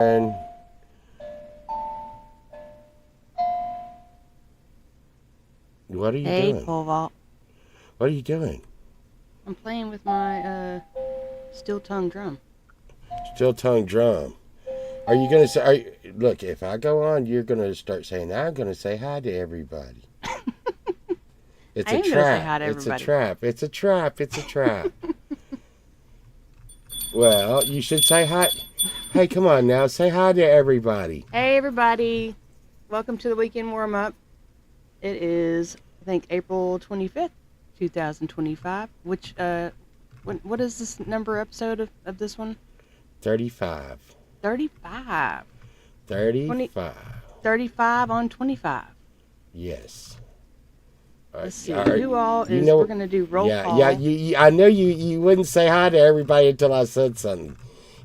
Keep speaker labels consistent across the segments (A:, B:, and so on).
A: And what are you
B: Hey,
A: doing?
B: pole vault.
A: What are you doing?
B: I'm playing with my steel tongue drum.
A: Still tongue drum. Are you gonna say? Look, if I go on, you're gonna start saying, "I'm gonna say hi to everybody." It's
B: I
A: a
B: am gonna say
A: trap.
B: hi to
A: It's a
B: everybody.
A: trap. It's a trap. It's a trap. Well, you should say hi. Hey, come on now. Say hi to everybody.
B: Hey, everybody. Welcome to the weekend warm up. It is, I think, April 25th, 2025. What is this number episode of this one?
A: 35.
B: 35. 20,
A: 35.
B: 35 on 25.
A: Yes.
B: Let's see.
A: All right.
B: Who all
A: You
B: is, we're
A: know.
B: going to do roll
A: Yeah.
B: call.
A: I know you wouldn't say hi to everybody until I said something.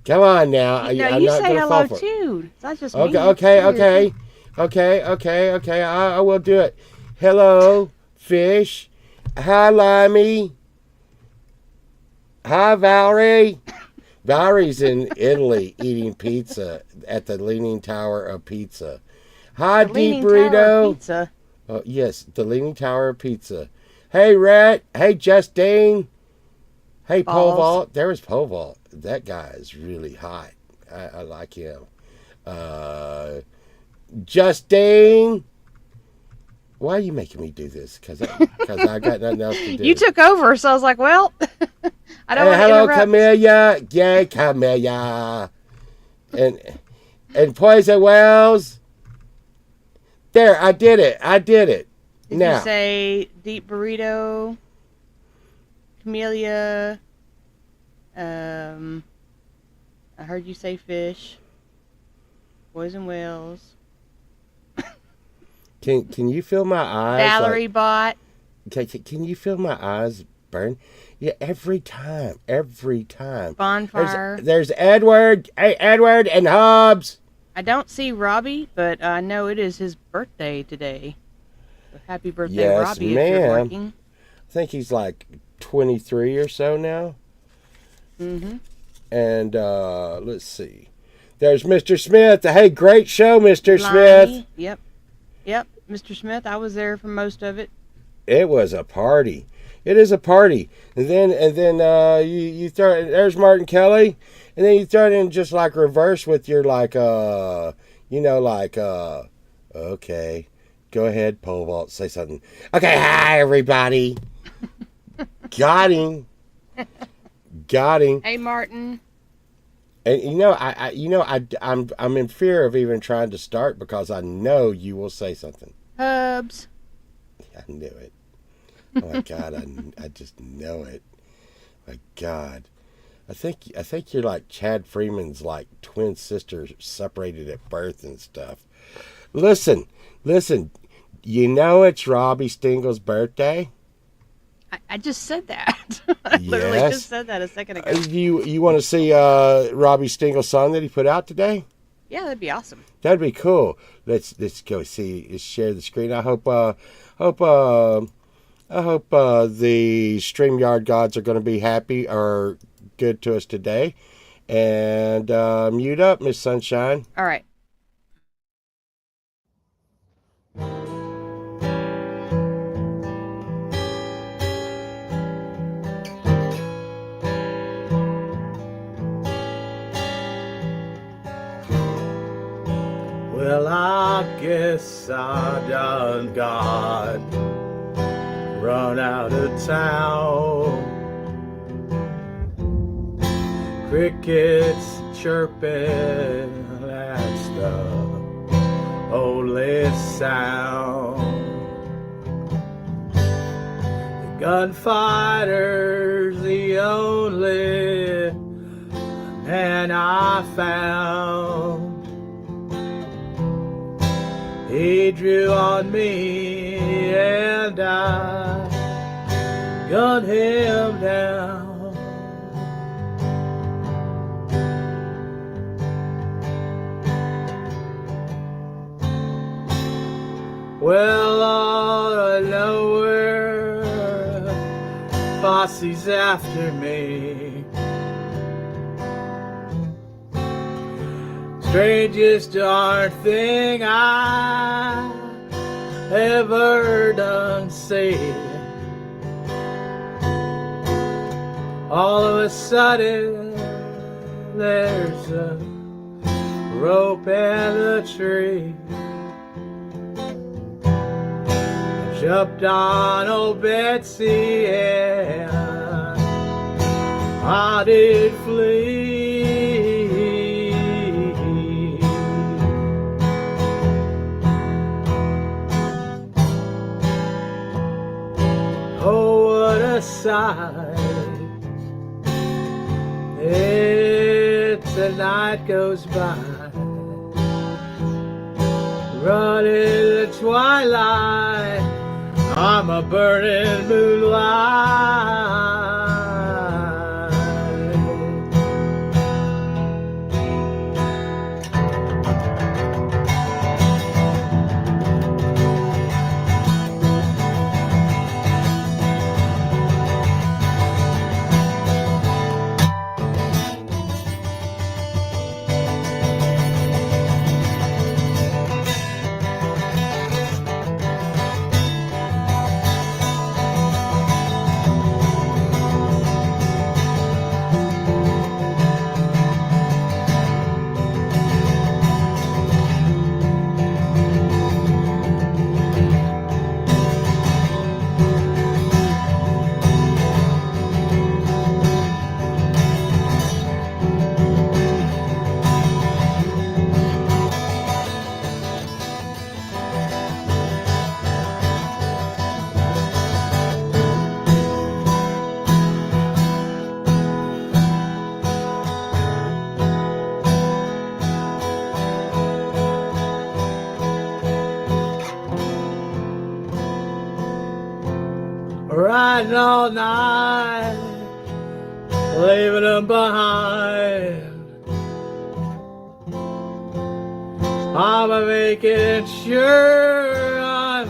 A: Come on now.
B: No,
A: I'm
B: you
A: not
B: say
A: gonna fall
B: hello
A: for it.
B: too. It's not just
A: Okay.
B: me.
A: Okay.
B: You're here too.
A: Okay. I will do it. Hello, fish. Hi, Limey. Hi, Valerie. Valerie's in Italy eating pizza at the Leaning Tower of Pizza. Hi,
B: The
A: Deep
B: Leaning Tower of
A: Burrito.
B: Pizza.
A: Oh, yes, the Leaning Tower of Pizza. Hey, Rhett. Hey, Justine. Hey, Pole
B: Balls.
A: Vault. There was Pole Vault. That guy is really hot. I like him. Uh, Justine. Why are you making me do this? Because I got nothing else to do.
B: You took over, so I was like, well, I don't
A: Hey,
B: want to
A: hello,
B: interrupt.
A: Camellia. Yeah, Camellia. And Poison Wells. There, I did it.
B: Did
A: Now,
B: you say deep burrito, camellia? I heard you say fish, boys and whales.
A: can you feel my eyes?
B: Valerie bot.
A: Can you feel my eyes burn? Yeah, every time.
B: Bonfire.
A: There's Edward. Hey, Edward and Hobbs.
B: I don't see Robbie, but I know it is his birthday today. So happy birthday,
A: Yes,
B: Robbie, if you're
A: ma'am.
B: working.
A: I think he's like 23 or so now.
B: Mm-hmm.
A: And let's see. There's Mr. Smith. Hey, great show, Mr. Smith.
B: Yep. Mr. Smith, I was there for most of it.
A: It was a party. It is a party. And then you throw there's Martin Kelly, and then you throw it in just like reverse with your okay, go ahead, pole vault, say something. Okay, hi everybody. Got him.
B: Hey, Martin.
A: And I'm in fear of even trying to start because I know you will say something.
B: Hubs.
A: I knew it. Oh my God, I just know it. My God, I think you're like Chad Freeman's like twin sister separated at birth and stuff. Listen. You know it's Robbie Stingle's birthday.
B: I just said that. I literally
A: Yes.
B: just said that a second ago.
A: You want to see Robbie Stingle's song that he put out today?
B: Yeah, that'd be awesome.
A: That'd be cool. Let's go see. Let's share the screen. I hope the StreamYard gods are going to be happy or good to us today. And mute up, Miss Sunshine.
B: All right.
C: Well, I guess I done got run out of town. Crickets chirping, that's the only sound. The gunfighter's the only man I found. He drew on me and I gunned him down. Well, out of nowhere, posse's after me. strangest darn thing I ever done said. All of a sudden there's a rope and a tree. I jumped on old Betsy and I did flee. Oh, what a sight. It's a night goes by, running in the twilight. I'm a burning moonlight. Riding all night, leaving them behind. I'm making sure I'm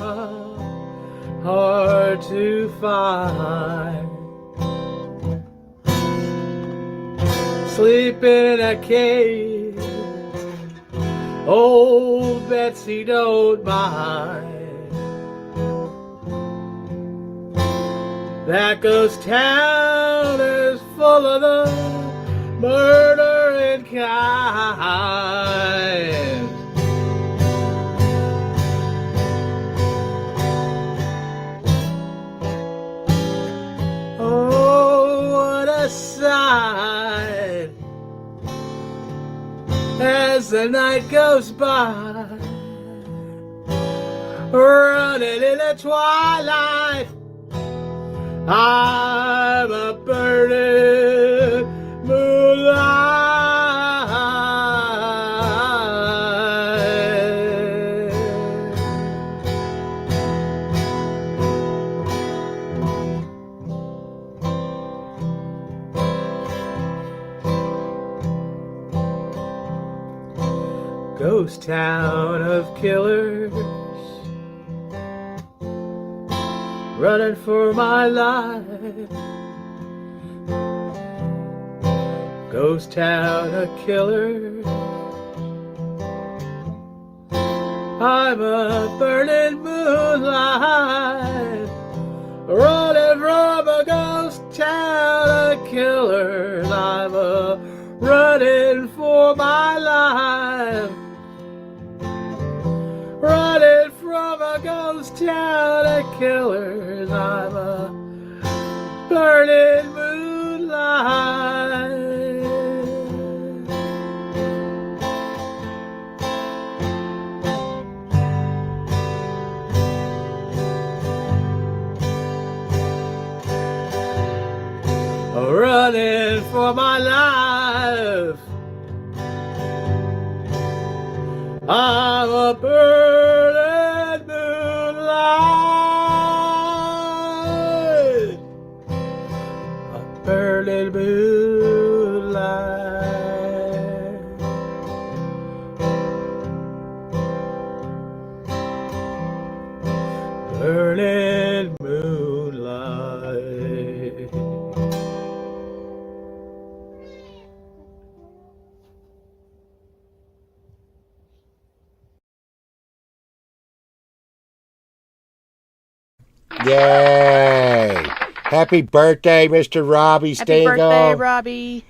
C: hard to find. Sleeping in a cave, old Betsy don't mind. That ghost town is full of the murdering kind. Oh, what a sight as the night goes by, running in the twilight. I'm a burning moonlight. Ghost town of killers, running for my life. Ghost town of killers, I'm a burning moonlight, running from a ghost town of killers. I'm a running for my life, running from a ghost town of killers. I'm a burning moonlight. Running for my life, I'm a burning moonlight, a burning moonlight, burning moonlight.
A: Yay! Happy birthday, Mr. Robbie
B: Happy
A: Stingle.
B: birthday, Robbie.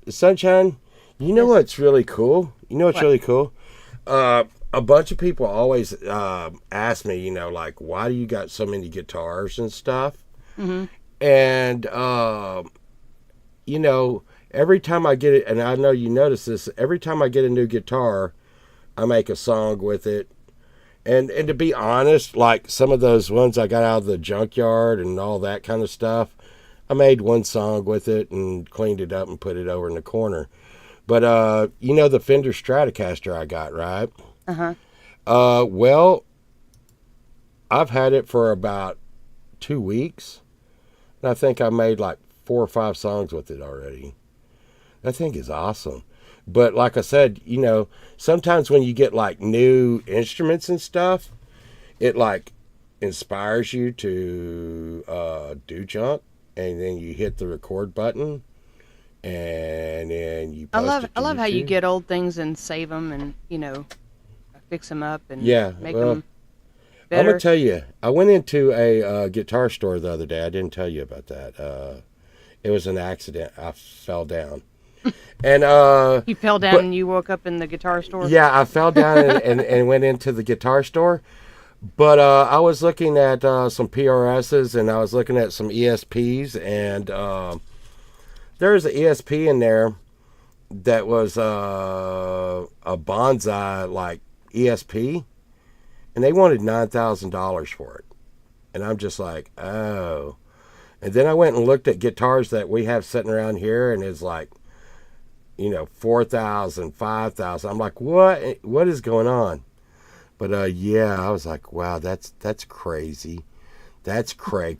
A: Sunshine, you know
B: Yes.
A: what's really cool? You know what's
B: What?
A: really cool? A bunch of people always ask me, like, why do you got so many guitars and stuff?
B: Mm-hmm.
A: And, every time I get it, and I know you notice this, every time I get a new guitar, I make a song with it. And to be honest, like some of those ones I got out of the junkyard and all that kind of stuff, I made one song with it and cleaned it up and put it over in the corner. But the Fender Stratocaster I got, right?
B: Uh-huh.
A: Well, I've had it for about 2 weeks, and I think I made like 4 or 5 songs with it already. That thing is awesome. But like I said, sometimes when you get like new instruments and stuff, it like inspires you to do junk, and then you hit the record button, and then you post it to
B: I love how you
A: YouTube.
B: get old things and save them and fix them up and make
A: well,
B: them
A: I'm
B: better.
A: gonna tell you, I went into a guitar store the other day. I didn't tell you about that. It was an accident. I fell down. And
B: You fell down
A: but-
B: and you woke up in the guitar store.
A: yeah, I fell down and went into the guitar store. But I was looking at some PRSs, and I was looking at some ESPs, and there's an ESP in there that was a bonsai like ESP, and they wanted $9,000 for it. And I'm just like, oh. And then I went and looked at guitars that we have sitting around here, and it's like, 4,000, 5,000. I'm like, what is going on? But I was like, wow, that's crazy. That's cray.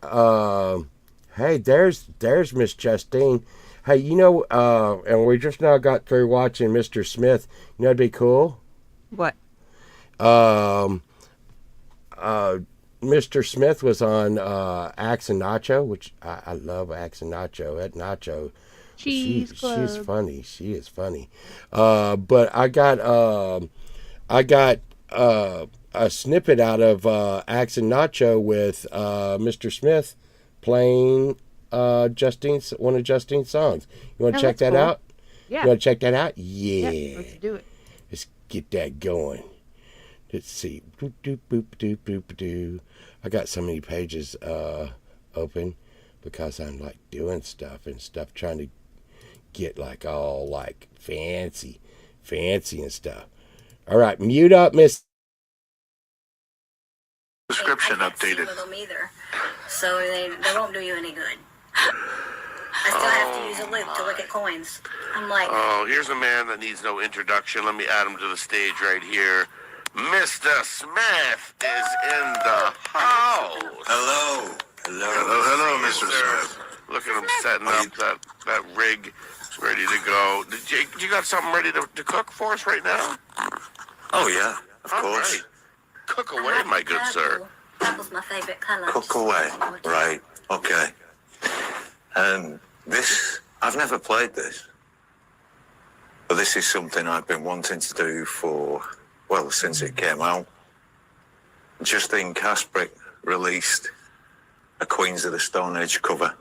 A: Hey, there's Miss Justine. Hey, and we just now got through watching Mr. Smith. It'd be cool.
B: What?
A: Mr. Smith was on Axe and Nacho, which I love Axe and Nacho. That Nacho,
B: Cheese Club.
A: she's funny. She is funny. But I got a snippet out of Axe and Nacho with Mr. Smith playing Justine's one of Justine's songs. You want to check that
B: cool.
A: out?
B: Yeah.
A: You want to check that out? Yeah.
B: Let's do it.
A: Let's get that going. Let's see. Boop, doop, boop, doop, boop, doo. I got so many pages open because I'm like doing stuff and stuff, trying to get like all like fancy and stuff. All right, mute up, Miss.
D: Description updated. With them either, so they won't do you any good. I still have to use a loop to look at coins. I'm like,
E: oh, here's a man that needs no introduction. Let me add him to the stage right here. Mr. Smith is in the house.
D: hello,
E: Mr. Smith. Look at him setting up that rig, ready to go. You got something ready to cook for us right now?
F: Oh yeah, of
E: All
F: course.
E: right. Cook away, my good sir.
D: Apple's my favorite color.
F: Cook away. Right. Okay. This I've never played this, but this is something I've been wanting to do since it came out. Justine Casbrick released a Queens of the Stone Age cover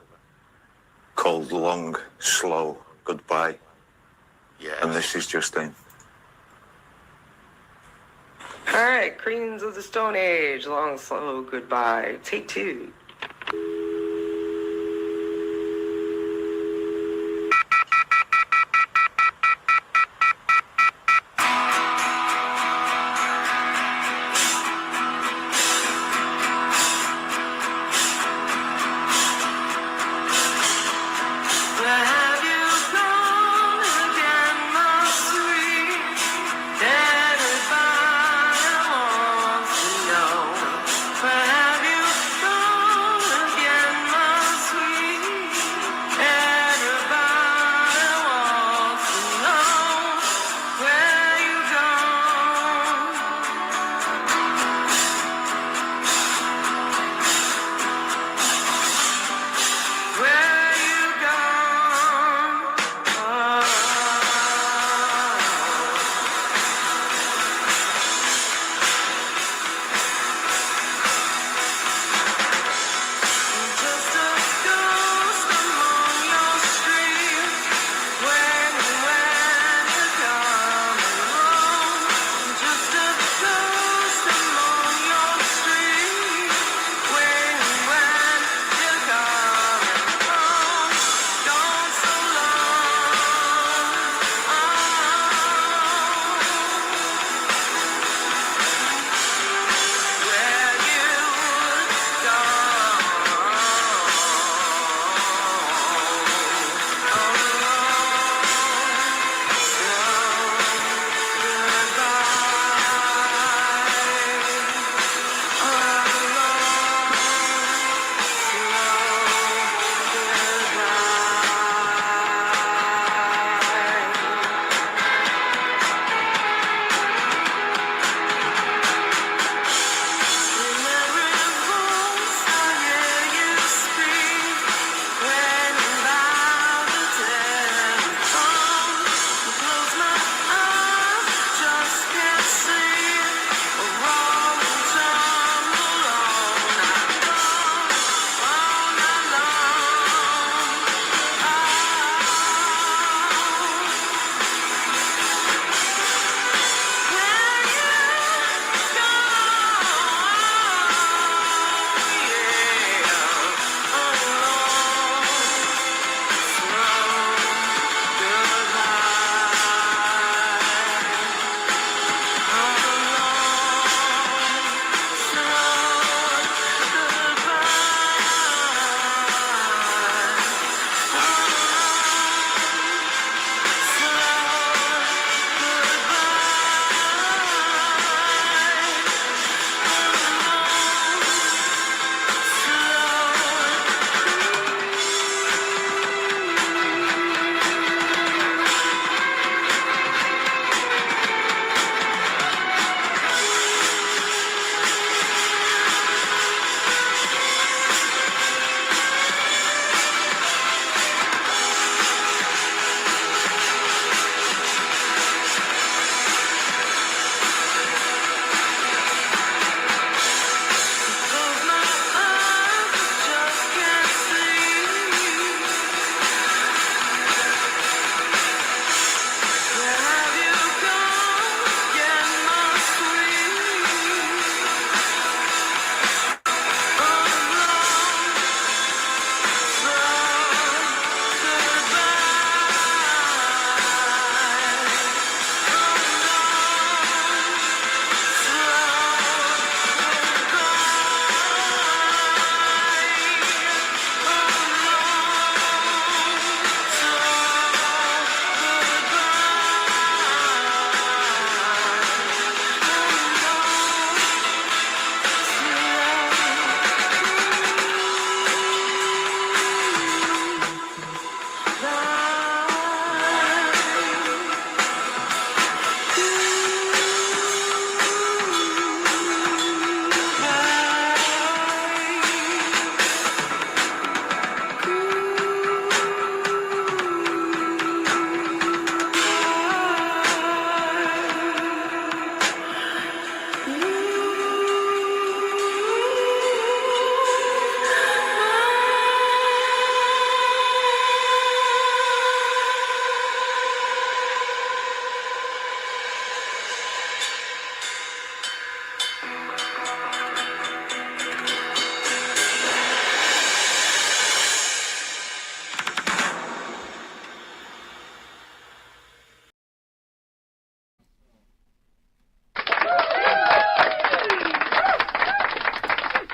F: called Long, Slow Goodbye.
E: Yeah.
F: And this is Justine.
G: All right, Queens of the Stone Age, Long, Slow Goodbye. Take 2.
H: Everybody wants to know, where have you gone again?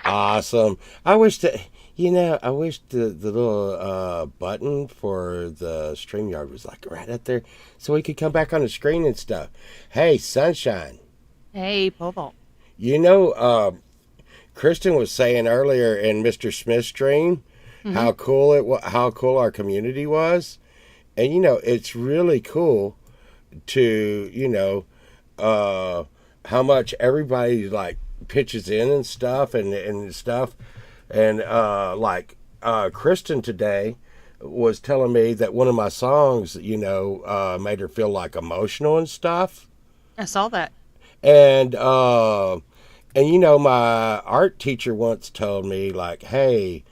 A: Awesome. I wish that, I wish the little button for the StreamYard was like right up there so we could come back on the screen and stuff. Hey, Sunshine.
B: Hey, pole vault.
A: Kristen was saying earlier in Mr. Smith's stream how cool our community was. And, it's really cool to, how much everybody, like, pitches in and stuff and stuff. And Kristen today was telling me that one of my songs, made her feel like emotional and stuff.
B: I saw that.
A: And my art teacher once told me, like, hey,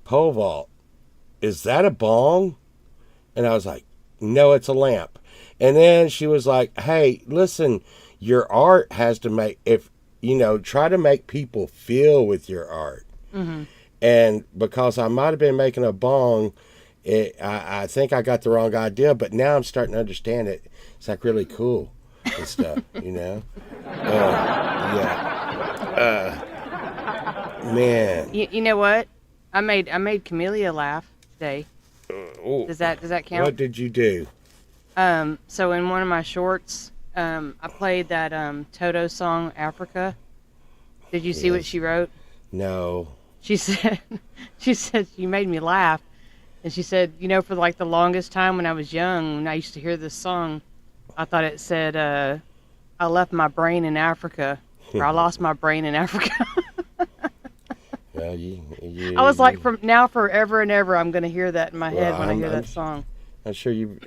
A: pole vault, is that a bong? And I was like, no, it's a lamp. And then she was like, hey, listen, your art has to try to make people feel with your art. Mm-hmm. And because I might have been making a bong, I think I got the wrong idea, but now I'm starting to understand it. It's like really cool and stuff, Yeah. Man.
B: You know what? I made Camellia laugh today. Does that count?
A: What did you do?
B: So in one of my shorts, I played that Toto song, Africa. Did you see what she wrote?
A: No.
B: She said she made me laugh. And she said, for like the longest time when I was young, when I used to hear this song, I thought it said, I left my brain in Africa, or I lost my brain in Africa.
A: Well,
B: I was like, from now forever and ever, I'm going to hear that in my head when I hear that song.
A: I'm sure you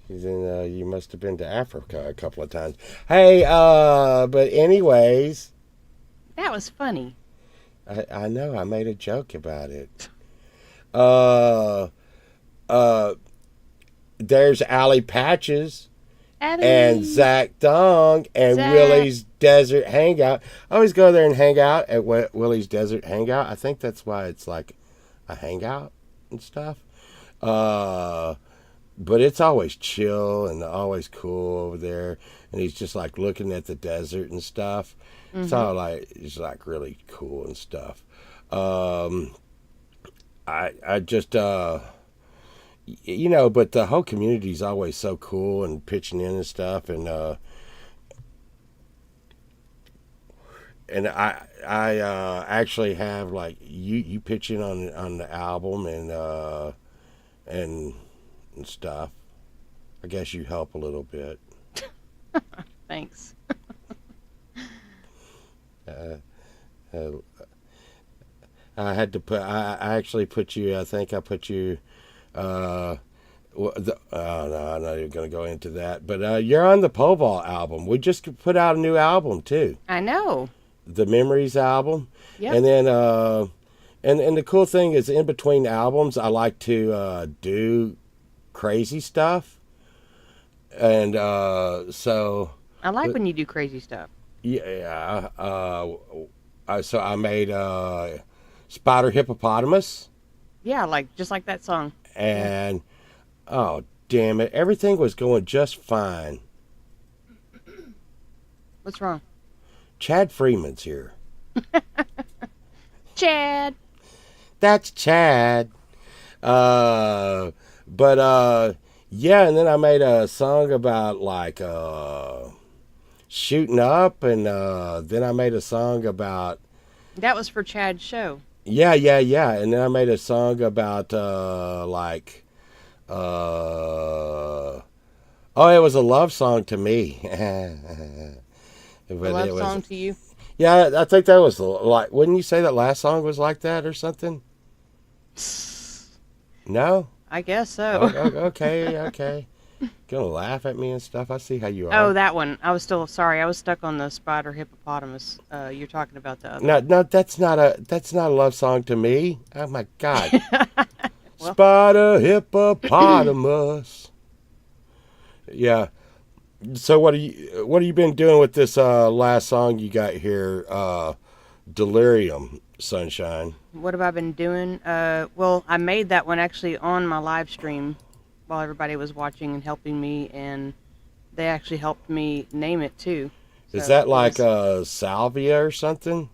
A: must have been to Africa a couple of times. Hey, but anyways.
B: That was funny.
A: I know, I made a joke about it. There's Allie Patches. And Zach Dong and Willie's Desert Hangout. I always go there and hang out at Willie's Desert Hangout. I think that's why it's like a hangout and stuff. But it's always chill and always cool over there. And he's just like looking at the desert and stuff. Mm-hmm. It's like really cool and stuff. I just but the whole community is always so cool and pitching in and stuff, and I actually have like you pitch in on the album and stuff. I guess you help a little bit.
B: Thanks.
A: I had to put. I actually put you. I think I put you. No, I'm not even going to go into that. But you're on the pole vault album. We just put out a new album too.
B: I know.
A: The Memories album.
B: Yeah.
A: And then and the cool thing is, in between albums, I like to do crazy stuff. And so.
B: I like when you do crazy stuff.
A: Yeah. So I made Spider Hippopotamus.
B: Yeah, just like that song.
A: And, oh, damn it. Everything was going just fine.
B: What's wrong?
A: Chad Freeman's here.
B: Chad.
A: That's Chad. Yeah, and then I made a song about, like, shooting up, and then I made a song about...
B: That was for Chad's show.
A: Yeah. And then I made a song about, it was a love song to me.
B: A love song to you?
A: Yeah, I think that was like, wouldn't you say that last song was like that or something? No?
B: I guess so.
A: Okay. Gonna laugh at me and stuff. I see how you are.
B: Oh, that one. I was stuck on the Spider Hippopotamus. You're talking about the other.
A: No, that's not a love song to me. Oh my God. Well. Spider Hippopotamus. Yeah. So what have you been doing with this last song you got here, Delirium, Sunshine?
B: What have I been doing? Well, I made that one actually on my live stream while everybody was watching and helping me, and they actually helped me name it too.
A: Is that like salvia or something?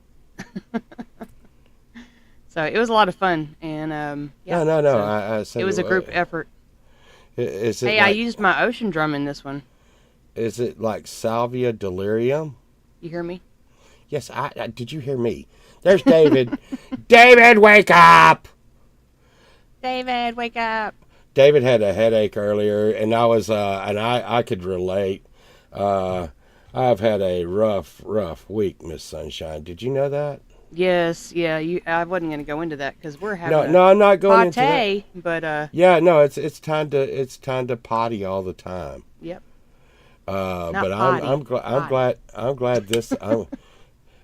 B: So it was a lot of fun, and yeah.
A: No.
B: so
A: I said
B: it was a group effort.
A: Is it
B: Hey,
A: like,
B: I used my ocean drum in this one.
A: is it like Salvia delirium?
B: You hear me?
A: Yes, I did you hear me? There's David. David, wake up!
B: David, wake up!
A: David had a headache earlier, and I could relate. I've had a rough week, Miss Sunshine. Did you know that?
B: Yes, yeah. I wasn't going to go into that because we're having
A: No, I'm not going into that.
B: pate, but
A: Yeah, no, it's time to potty all the time.
B: yep.
A: But
B: potty,
A: I'm glad this.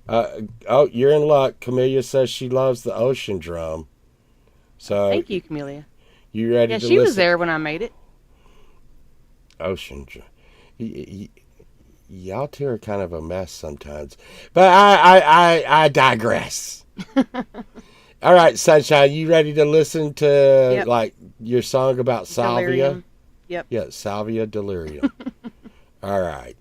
A: Oh, you're in luck. Camellia says she loves the ocean drum. So
B: Thank you, Camellia.
A: you ready
B: Yeah,
A: to
B: she
A: listen?
B: was there when I made it.
A: Ocean drum. Y'all two are kind of a mess sometimes, but I digress. All right, Sunshine, you ready to listen to
B: Yep.
A: like your song about salvia?
B: Delirium. Yep.
A: Yeah, salvia delirium. All right.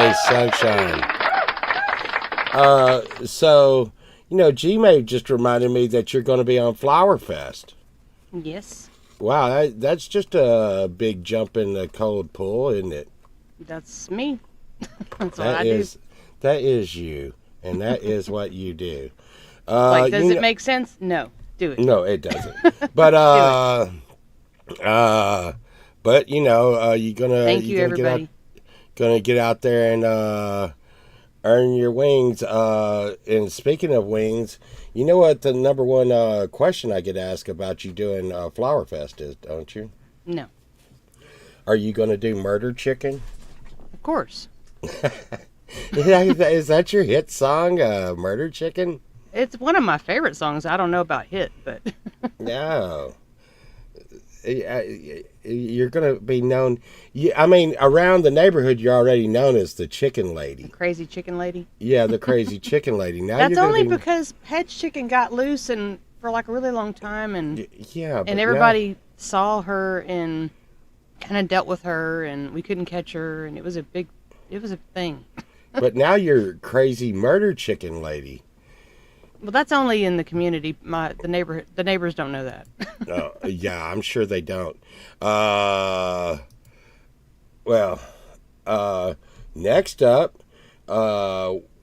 A: Miss Sunshine. So, G-May just reminded me that you're going to be on Flower Fest.
B: Yes,
A: Wow, that's just a big jump in the cold pool, isn't it?
B: that's me. That's what
A: That
B: I
A: is, that is you, and that is what you do.
B: do. Like, does
A: you
B: it
A: know-
B: make sense? No, do it.
A: No, it doesn't. But you're gonna
B: Thank you, everybody.
A: Gonna get out there and earn your wings. And speaking of wings, you know what the number one question I get asked about you doing Flower Fest is, don't you?
B: No,
A: Are you gonna do Murder Chicken?
B: of course.
A: Is that your hit song, Murder Chicken?
B: It's one of my favorite songs. I don't know about hit, but
A: No. You're going to be known. I mean, around the neighborhood, you're already known as the Chicken Lady.
B: Crazy Chicken Lady.
A: Yeah, the Crazy Chicken Lady. Now
B: That's
A: you're
B: only
A: gonna be,
B: because Hedge Chicken got loose and for like a really long time, and
A: yeah, but
B: and everybody saw her and kind of dealt with her, and we couldn't catch her, and it was a thing.
A: But now you're Crazy Murder Chicken Lady.
B: Well, that's only in the community. The neighbors don't know that.
A: Yeah, I'm sure they don't. Next up,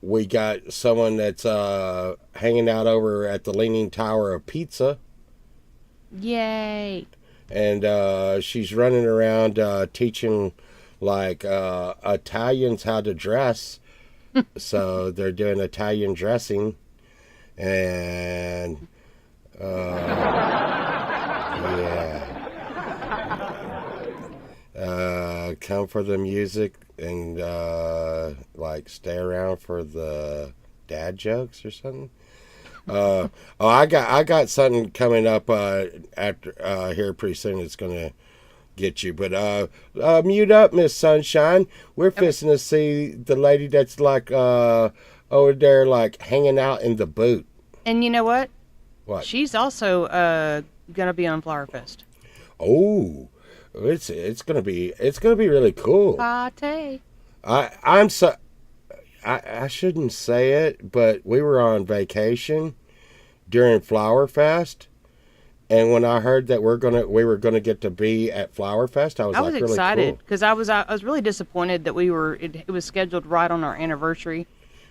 A: we got someone that's hanging out over at the Leaning Tower of Pizza.
B: Yay!
A: And she's running around teaching like Italians how to dress. So they're doing Italian dressing. And come for the music and like stay around for the dad jokes or something. I got something coming up after here pretty soon. It's gonna get you, but mute up, Miss Sunshine. We're fixing to see the lady that's like over there, like hanging out in the boot.
B: And you know what?
A: What?
B: She's also gonna be on Flower Fest.
A: Oh, it's gonna be really cool.
B: Party.
A: I shouldn't say it, but we were on vacation during Flower Fest, and when I heard that we were gonna get to be at Flower Fest, I was like really
B: excited
A: cool.
B: because I was really disappointed that it was scheduled right on our anniversary.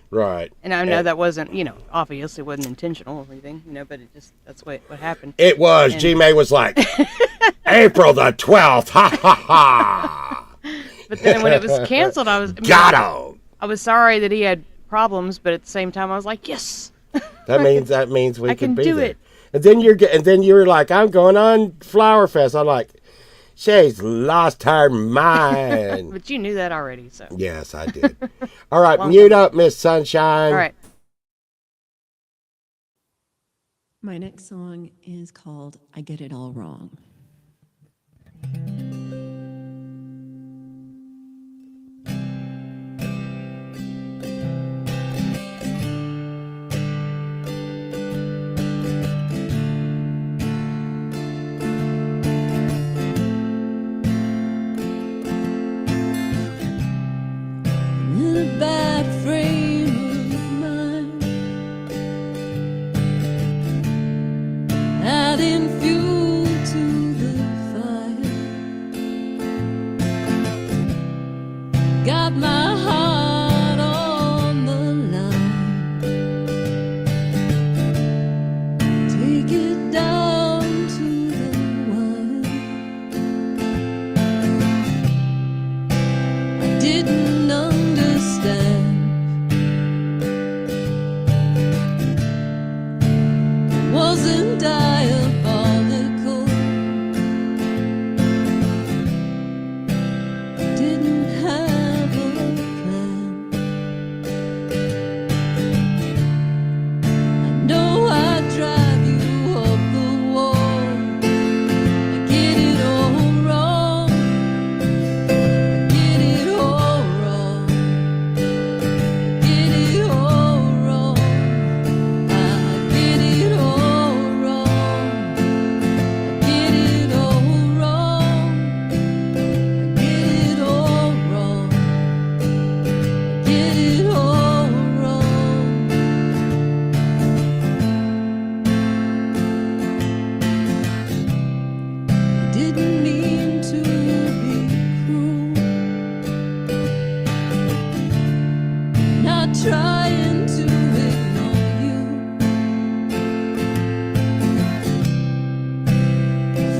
A: Right.
B: And I know that wasn't, obviously wasn't intentional or anything, but that's what happened.
A: It was. And G-May was like, April the 12th, ha ha ha.
B: But then when it was canceled, I was sorry that he had problems, but at the same time, I was like, yes.
A: That means we
B: I
A: can
B: can
A: be
B: do
A: there.
B: it.
A: And then you were like, I'm going on Flower Fest. I'm like, she's lost her mind.
B: But you knew that already, so.
A: Yes, I did. All right, mute up, Miss Sunshine.
B: All right.
H: My next song is called I Get It All Wrong. In a bad frame of mind, adding fuel to the fire, got my heart on the line, take it down to the wire. I didn't understand trying to ignore you.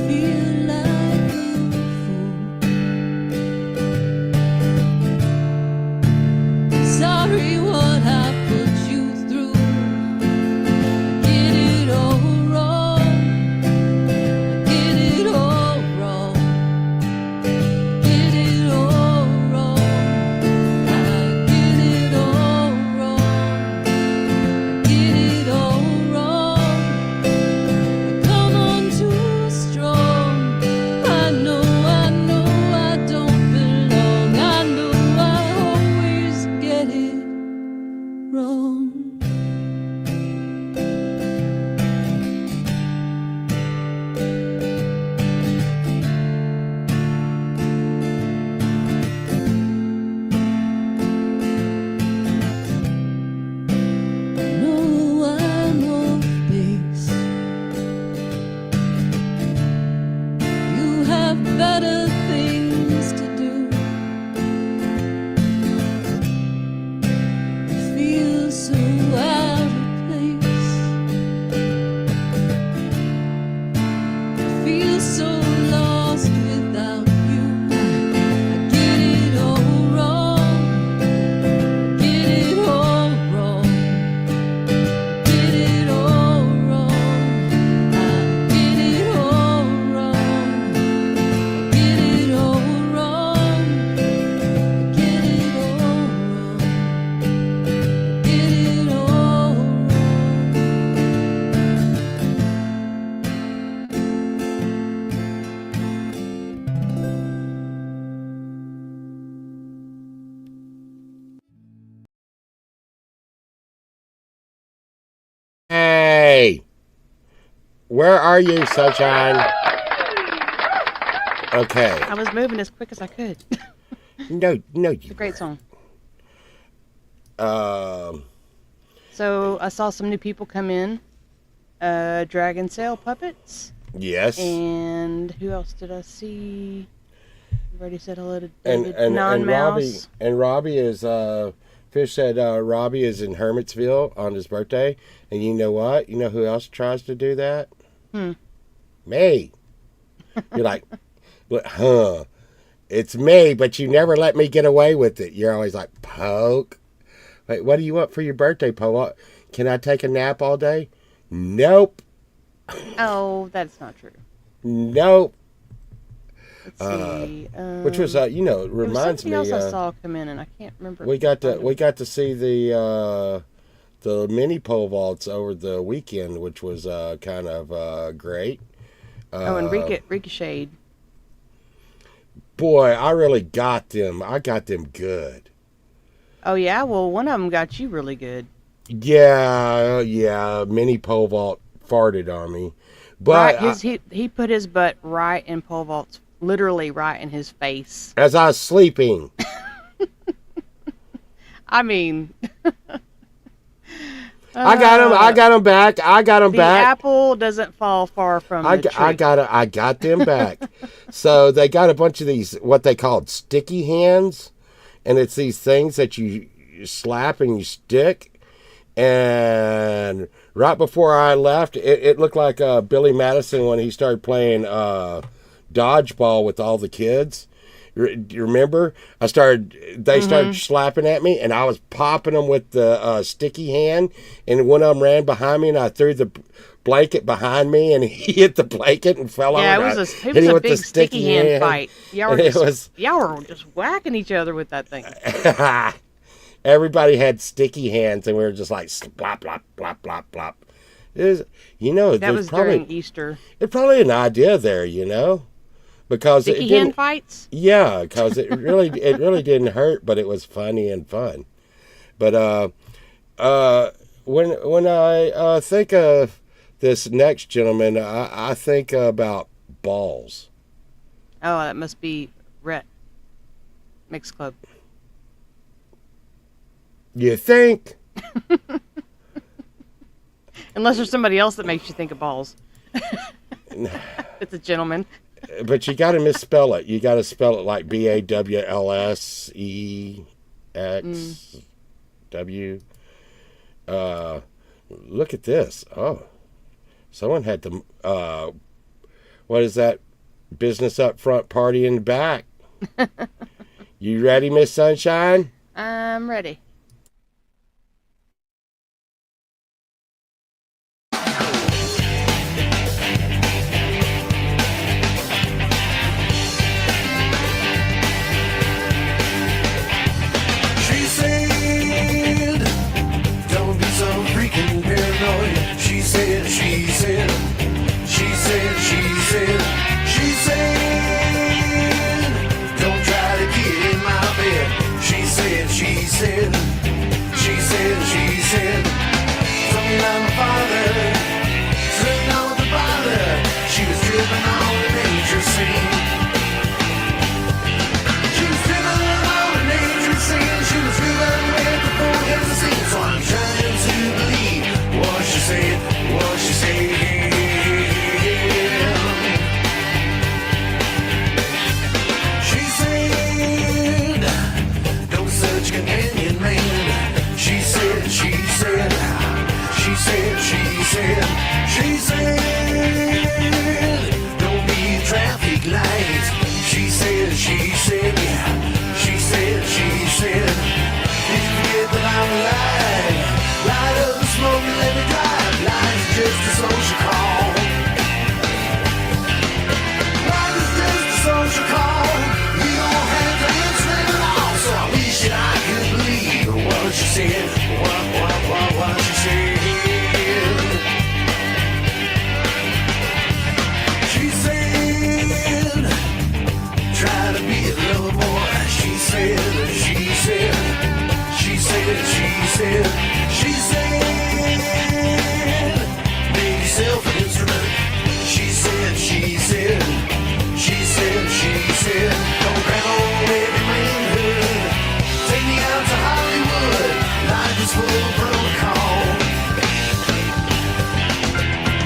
H: Feel like a fool. Sorry what I put you through. Get it all wrong. Get it all wrong. Get it all wrong. I get it all wrong. Get it all wrong. Come on too strong. I know I don't belong. I know I always get it wrong. No, I'm off base. You have better things to do. Feel so out of place. Feel so lost without you. I get it all wrong. Get it all wrong. Get it all wrong. I get it all wrong. Get it all wrong. Get it all wrong. Get it all
A: Hey, where are you, sunshine? Okay.
B: I was moving as quick as I could.
A: No,
B: It's a
A: you.
B: great song.
A: Um,
B: So I saw some new people come in. Dragon Sail Puppets.
A: yes.
B: And who else did I see? You already said hello to
A: And
B: David.
A: and Robbie
B: Non-Mouse.
A: and Robbie is Fish said Robbie is in Hermitsville on his birthday, and you know what? You know who else tries to do that? Me. You're like, huh? It's me, but you never let me get away with it. You're always like, Poke. Wait, what do you want for your birthday, Poke? Can I take a nap all day? Nope.
B: Oh, that's not true.
A: Nope.
B: Let's see.
A: Which was it
B: there was
A: reminds
B: something
A: me.
B: else I saw come in, and I can't remember.
A: We got to see the mini pole vaults over the weekend, which was kind of great.
B: and Ricochet.
A: Boy, I really got them. I got them good.
B: Oh yeah, well one of them got you really good.
A: Yeah. Mini pole vault farted on me, but
B: Right, he put his butt right in pole vault's, literally right in his face.
A: as I was sleeping,
B: I mean,
A: I got him. I got him back. I got him
B: the
A: back.
B: apple doesn't fall far from the tree.
A: I got them back. So they got a bunch of these what they called sticky hands, and it's these things that you slap and you stick. And right before I left, it looked like Billy Madison when he started playing dodgeball with all the kids. Do you remember? They started slapping at me, and I was popping them with the sticky hand, and one of them ran behind me, and I threw the blanket behind me, and he hit the blanket and fell
B: Yeah,
A: over.
B: it was a big sticky hand fight. Y'all were just whacking each other with that thing.
A: Everybody had sticky hands, and we were just like plop, plop, plop, plop, plop.
B: That was
A: probably,
B: during Easter.
A: There's probably an idea there, because
B: Sticky
A: it didn't.
B: hand fights?
A: Yeah, because it really didn't hurt, but it was funny and fun. But when I think of this next gentleman, I think about balls.
B: Oh, that must be Rhett. Mixed Club.
A: You think?
B: Unless there's somebody else that makes you think of balls. It's a gentleman.
A: But you got to misspell it. You got to spell it like BAWLSEX. W. Look at this. Oh, someone had the what is that? Business up front, party in the back. You ready, Miss Sunshine?
B: I'm ready.
C: She said, don't be so freaking paranoid. She said, she said, she said, she said, she said, don't try to get in my bed. She said, she said, she said, she said, told me I'm a father, slipped on with the bother. She was dripping on the nature scene. She was dripping on the nature scene. She was dripping with the full hands of scene. So I'm trying to believe what she said, what she said. She said, don't search companion man. She said, she said, she said, she said, she said, don't need traffic lights. She said, she said, she said, she said, did you forget that I'm alive? Light up the smoke and let me drive. Life's just a social call. Life is just a social call. You don't have to answer it at all. So I wish that I could believe what she said. What she said. She said, try to be a lover boy. She said, she said, she said, she said, she said, make yourself an instrument. She said, she said, she said, she said, don't grab on every manhood. Take me out to Hollywood. Life is full of protocol.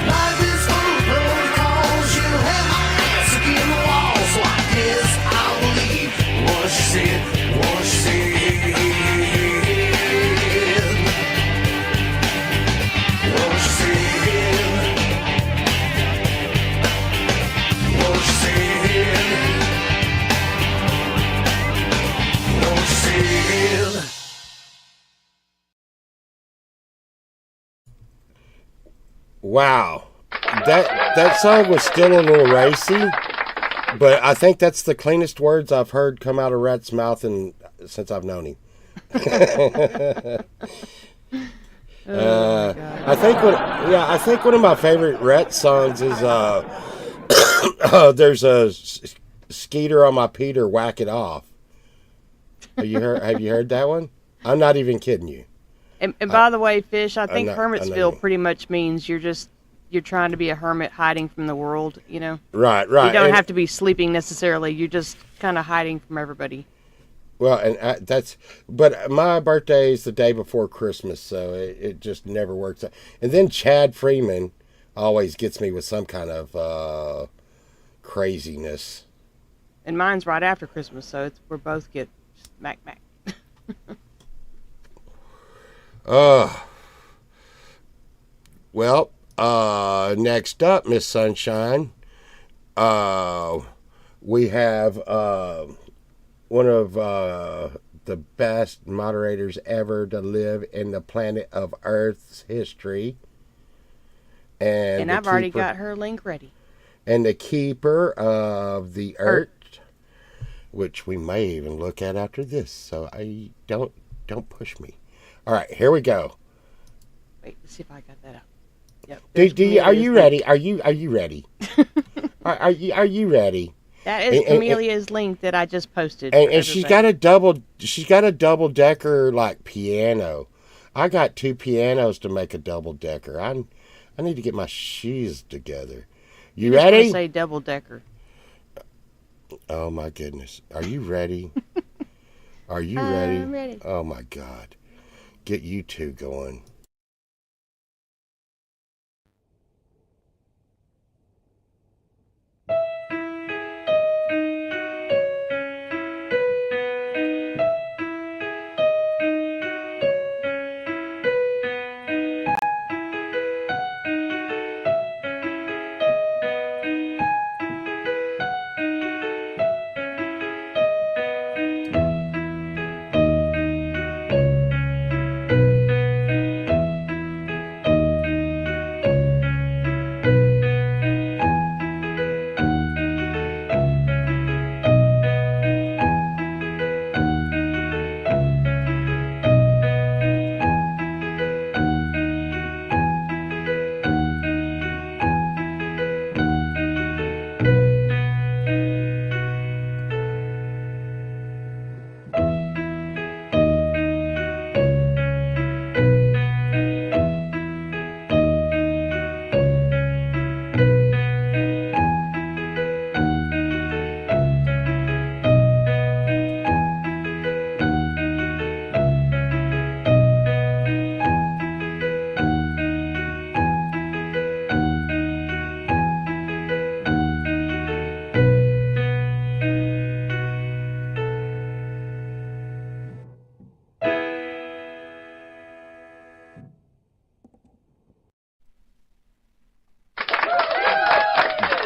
C: Life is full of protocols. You have my ass against the wall. So I guess I'll believe what she said, what she said. What she said. What she said. What she said.
A: Wow, that song was still a little racy, but I think that's the cleanest words I've heard come out of Rhett's mouth since I've known him. I think one of my favorite Rhett songs is there's a Skeeter on my Peter, whack it off. Have you heard that one? I'm not even kidding you.
B: And by the way, Fish, I think
A: I know
B: Hermitsville
A: you.
B: pretty much means you're trying to be a hermit hiding from the world, you know?
A: Right.
B: You don't
A: And-
B: have to be sleeping necessarily. You're just kind of hiding from everybody.
A: Well, and but my birthday is the day before Christmas, so it just never works out. And then Chad Freeman always gets me with some kind of craziness.
B: And mine's right after Christmas, so we're both get mac.
A: Well, next up, Miss Sunshine, we have one of the best moderators ever to live in the planet of Earth's history. And
B: I've already got her link ready.
A: And the keeper of the Earth, which we may even look at after this. So I don't push me. All right, here we go.
B: Wait, let's see if I got that up. Yep.
A: Are you ready? Are you ready? are you ready?
B: That is Camelia's link that I just posted.
A: And she's got a double decker like piano. I got two pianos to make a double decker. I need to get my shoes together. You
B: just
A: ready?
B: Say double decker.
A: Oh my goodness. Are you ready? Are you ready?
B: I'm ready.
A: Oh my God. Get you two going.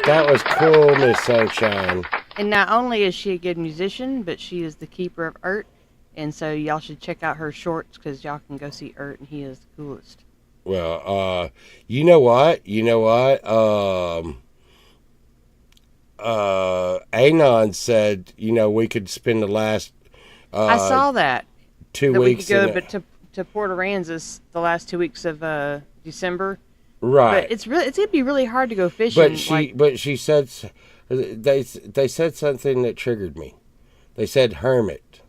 A: That was cool, Miss Sunshine.
B: And not only is she a good musician, but she is the keeper of Ert. And so y'all should check out her shorts because y'all can go see Ert, and he is the coolest.
A: Well, you know what? Anon said, we could spend the last
B: I saw that.
A: 2
B: That
A: weeks.
B: we could go to Port Aransas the last 2 weeks of December.
A: Right.
B: But it's gonna be really hard to go fishing.
A: But she said, they said something that triggered me. They said hermit.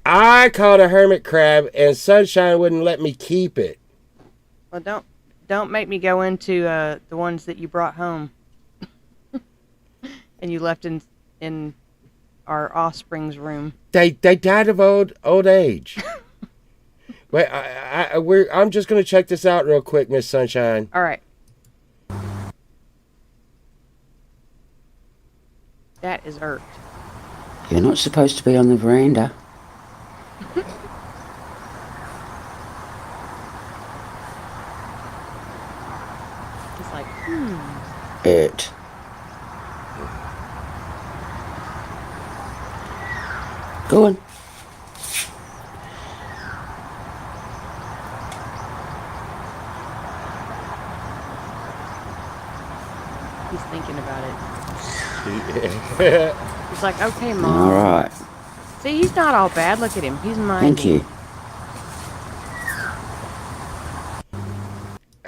A: I caught a hermit crab, and Sunshine wouldn't let me keep it.
B: Well, don't make me go into the ones that you brought home and you left in our offspring's room.
A: They died of old age. Wait, I'm just gonna check this out real quick, Miss Sunshine.
B: All right. That is Ert.
I: You're not supposed to be on the veranda.
B: He's like,
I: It. Go on.
B: he's thinking about it. He's like, okay, Mom.
I: All right.
B: See, he's not all bad. Look at him. He's minding.
I: Thank you.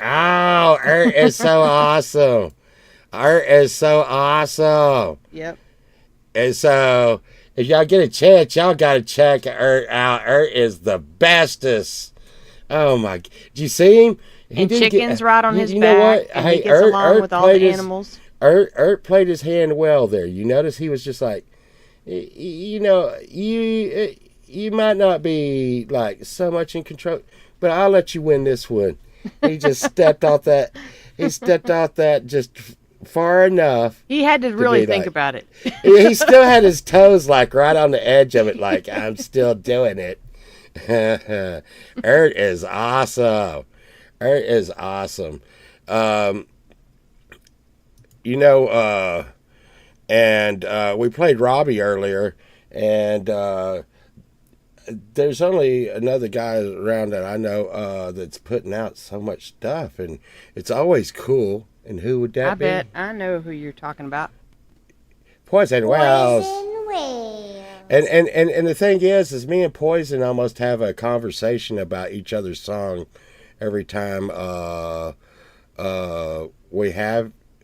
A: Oh, Ert is so awesome. Ert is so awesome.
B: Yep.
A: And so, if y'all get a chance, y'all gotta check Ert out. Ert is the bestest. Oh my! Did you see him?
B: And chickens right on his
A: you
B: back.
A: know what?
B: And he gets along with all the animals.
A: Ert played his hand well there. You notice he was just like, you might not be like so much in control, but I'll let you win this one. He just stepped off that. He stepped off that just far enough.
B: He had to really think about it.
A: He still had his toes like right on the edge of it, like I'm still doing it. Ert is awesome. Ert is awesome. And we played Robbie earlier, and there's only another guy around that I know that's putting out so much stuff, and it's always cool. And who would that be?
B: I bet I know who you're talking about.
A: Poison Wells. And the thing is me and Poison almost have a conversation about each other's song every time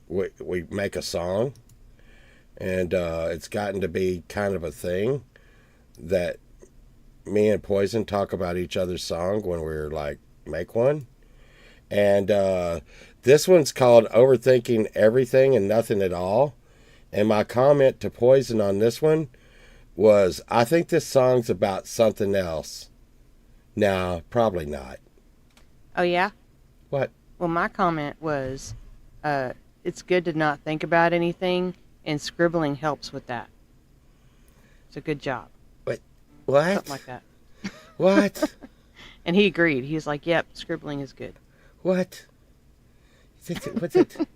A: we make a song, and it's gotten to be kind of a thing that me and Poison talk about each other's song when we're like make one. And this one's called Overthinking Everything and Nothing at All. And my comment to Poison on this one was, I think this song's about something else. No, probably not.
B: Oh, yeah?
A: What?
B: Well, my comment was, it's good to not think about anything, and scribbling helps with that. It's a good job.
A: What?
B: Something like that.
A: What?
B: And he agreed. He was like, yep, scribbling is good.
A: What? What's it?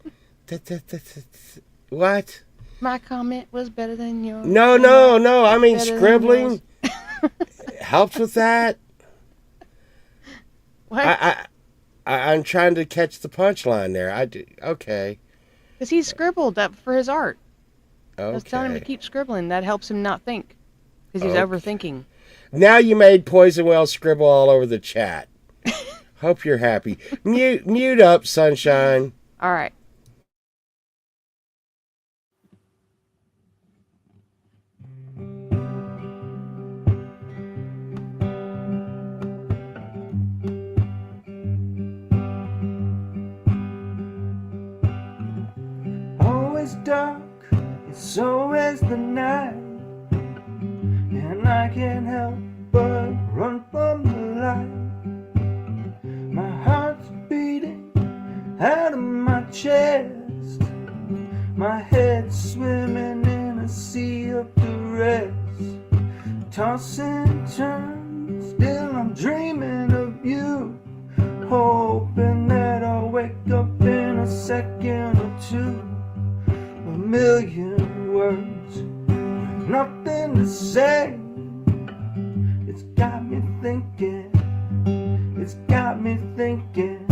A: What?
B: My comment was better than yours.
A: No. I mean,
B: Better
A: scribbling helps with that.
B: What?
A: I'm trying to catch the punchline there. Okay.
B: Because he scribbled up for his art.
A: Okay.
B: I was telling him to keep scribbling. That helps him not think. Because he's overthinking.
A: Now you made Poison Well scribble all over the chat. Hope you're happy. Mute up, Sunshine.
B: All right.
J: Always dark, it's always the night, and I can't help but run from the light. My heart's beating out of my chest, my head's swimming in a sea of duress, tossing turns, still I'm dreaming of you, hoping that I'll wake up in a second or two. thinking. It's got me thinking.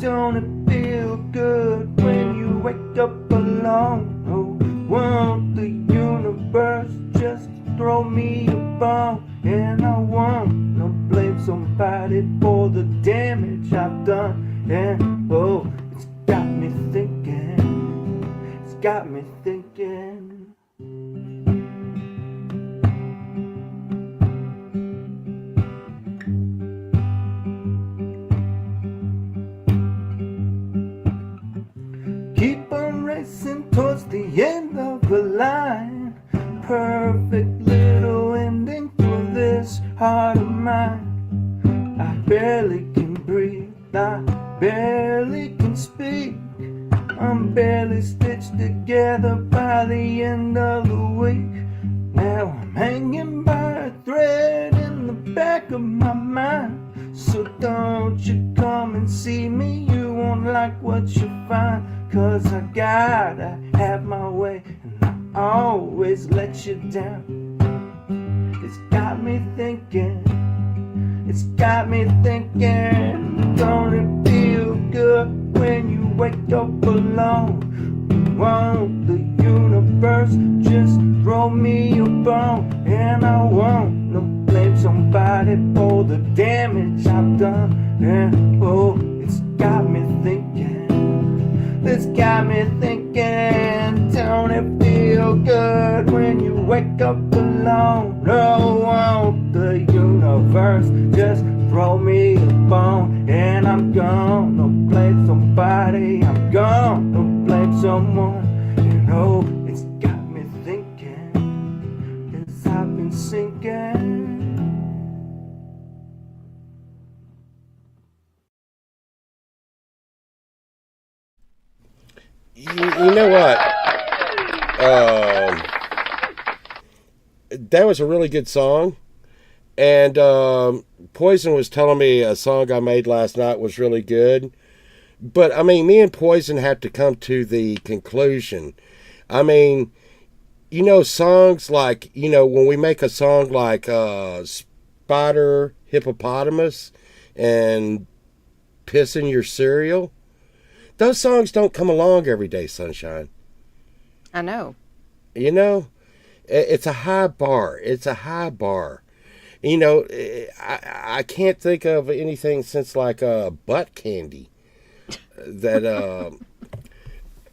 J: Don't it feel good when you wake up alone? Oh, won't the universe just throw me a bone? And I wanna blame somebody for the damage I've done. And oh, it's got me thinking. It's got me thinking. Keep on racing towards the end of the line. Perfect little ending for this heart of mine. I barely can breathe, I barely can speak. I'm barely stitched together by the end of the week. Now I'm hanging by a thread in the back of my mind. So don't you come and see me, you won't like what you find. 'Cause I gotta have my way, and I always let you down. It's got me thinking, it's got me thinking. Don't it feel good when you wake up alone? Won't the universe just throw me a bone? And I wanna blame somebody for the damage I've done. And oh, it's got me thinking. It's got me thinking. Don't it feel good when you wake up alone? No, won't the universe just throw me a bone? And I'm gonna blame somebody, I'm gonna blame someone. You know, it's got me thinking as I've been sinking.
A: You know what? That was a really good song. And Poison was telling me a song I made last night was really good. But, I mean, me and Poison had to come to the conclusion. I mean, you know, songs like, you know, when we make a song like Spider Hippopotamus and Piss in Your Cereal, those songs don't come along every day, Sunshine.
B: I know.
A: You know, it's a high bar. It's a high bar. You know, I can't think of anything since like butt candy. That,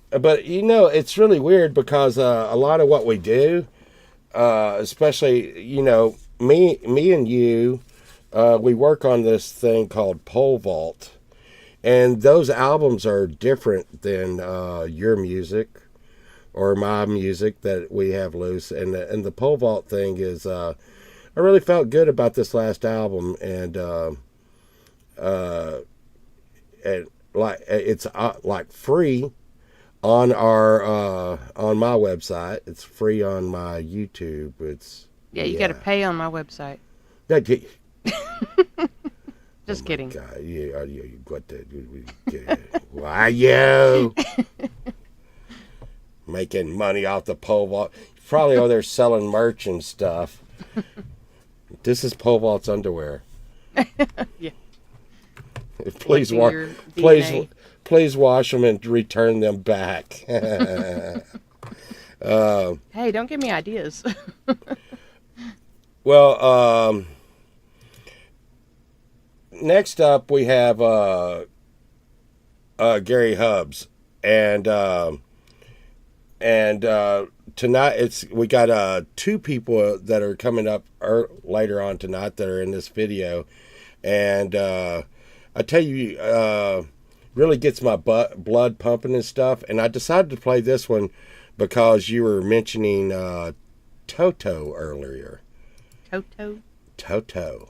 A: but you know, it's really weird because a lot of what we do, especially you know, me and you, we work on this thing called pole vault. And those albums are different than your music or my music that we have loose. And the pole vault thing is, I really felt good about this last album. And like it's like free on our on my website. It's free on my YouTube. It's
B: you got to pay on my website. Just kidding.
A: God, what the? Why you making money off the pole vault? Probably over there selling merch and stuff. This is pole vault's underwear.
B: Yeah.
A: Please wash them and return them back.
B: Hey, don't give me ideas.
A: Well, next up we have Gary Hubbs, and tonight we got two people that are coming up later on tonight that are in this video, and I tell you, really gets my blood pumping and stuff. And I decided to play this one because you were mentioning Toto earlier. Toto.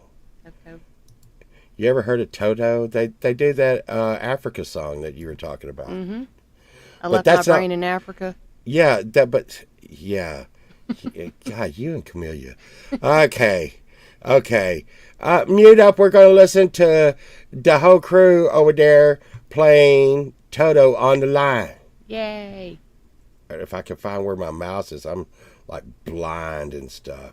A: You ever heard of Toto? They do that Africa song that you were talking about.
B: Mm-hmm. I left my brain in Africa.
A: Yeah, God, you and Camellia. Okay. Mute up. We're going to listen to the whole crew over there playing Toto on the line.
B: Yay.
A: If I can find where my mouse is, I'm like blind and stuff.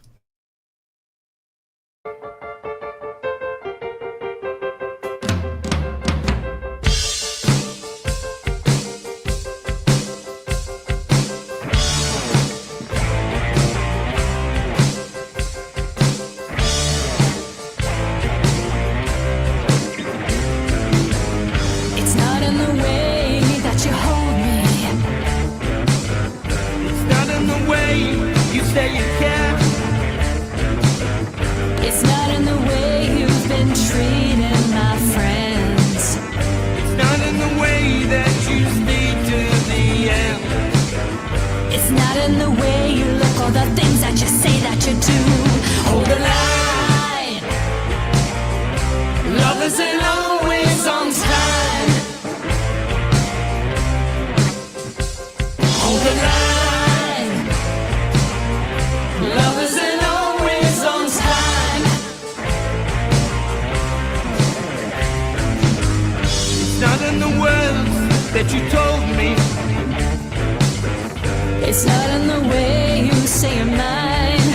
C: isn't always on time. Hold the line. Love isn't always on time. It's not in the words that you told me.
K: It's not in the way you say you're mine.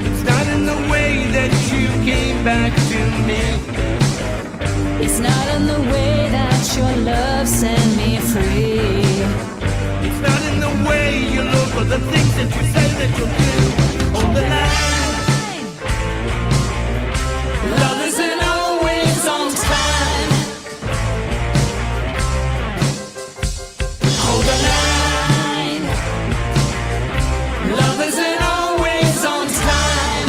C: It's not in the way that you came back to me.
K: It's not in the way that your love set me free.
C: It's not in the way you look or the things that you say that you'll do. Hold the line. Love isn't always on time. Hold the line. Love isn't always on time.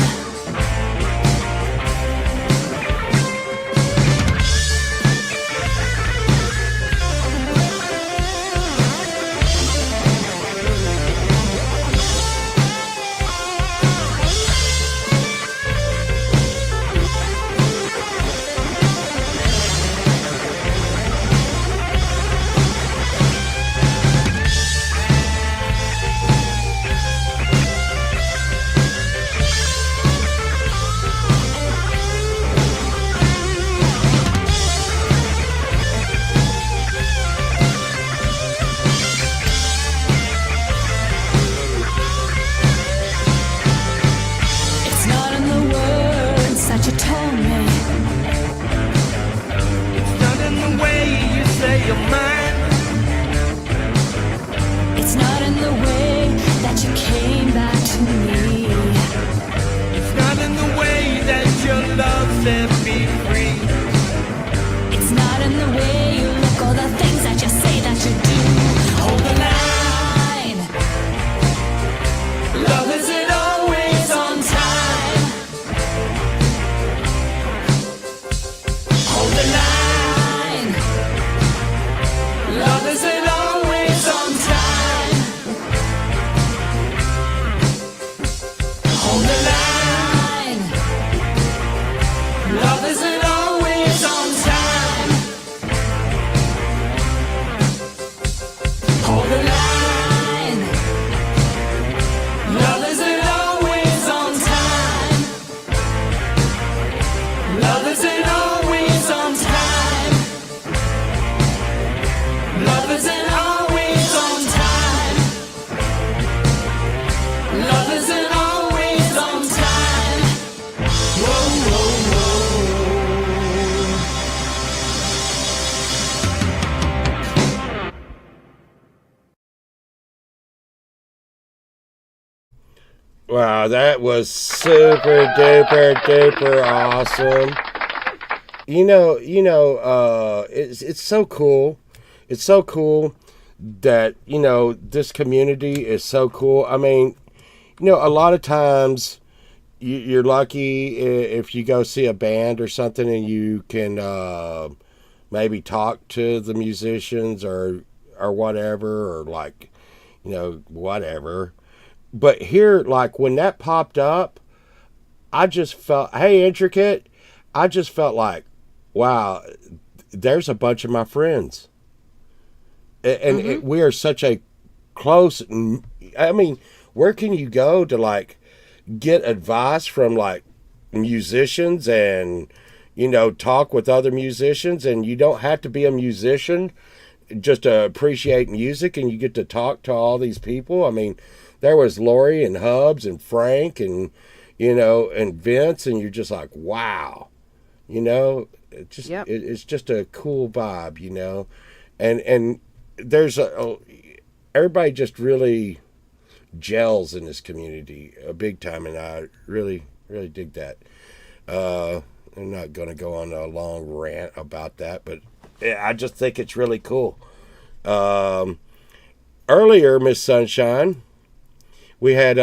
K: It's not in the words that you told me.
C: It's not in the way you say you're mine.
K: It's not in the way that you came back to me.
C: It's not in the way that your love set me free.
K: It's not in the way you look or the things that you say that you do.
C: Hold the line.
K: Love isn't always on time.
C: Hold the line.
K: Love isn't always on time.
C: Hold the line.
K: Love isn't always on time.
C: Hold the line.
K: Love isn't always on time.
C: Love isn't always on time.
K: Love isn't always on time. Love isn't always on time.
C: Whoa, whoa, whoa.
A: Wow, that was super duper awesome. It's so cool. It's so cool that, this community is so cool. I mean, a lot of times you're lucky if you go see a band or something and you can maybe talk to the musicians or whatever, or like, whatever. But here, like when that popped up, I just felt, hey, Intricate, I just felt like, wow, there's a bunch of my friends. And we are such a close, I mean, where can you go to like get advice from like musicians and, talk with other musicians, and you don't have to be a musician just to appreciate music, and you get to talk to all these people. I mean, there was Lori and Hubs and Frank and, and Vince, and you're just like, wow, it's just a cool vibe, and there's everybody just really gels in this community big time, and I really, really dig that. I'm not going to go on a long rant about that, but I just think it's really cool. Earlier, Miss Sunshine, we had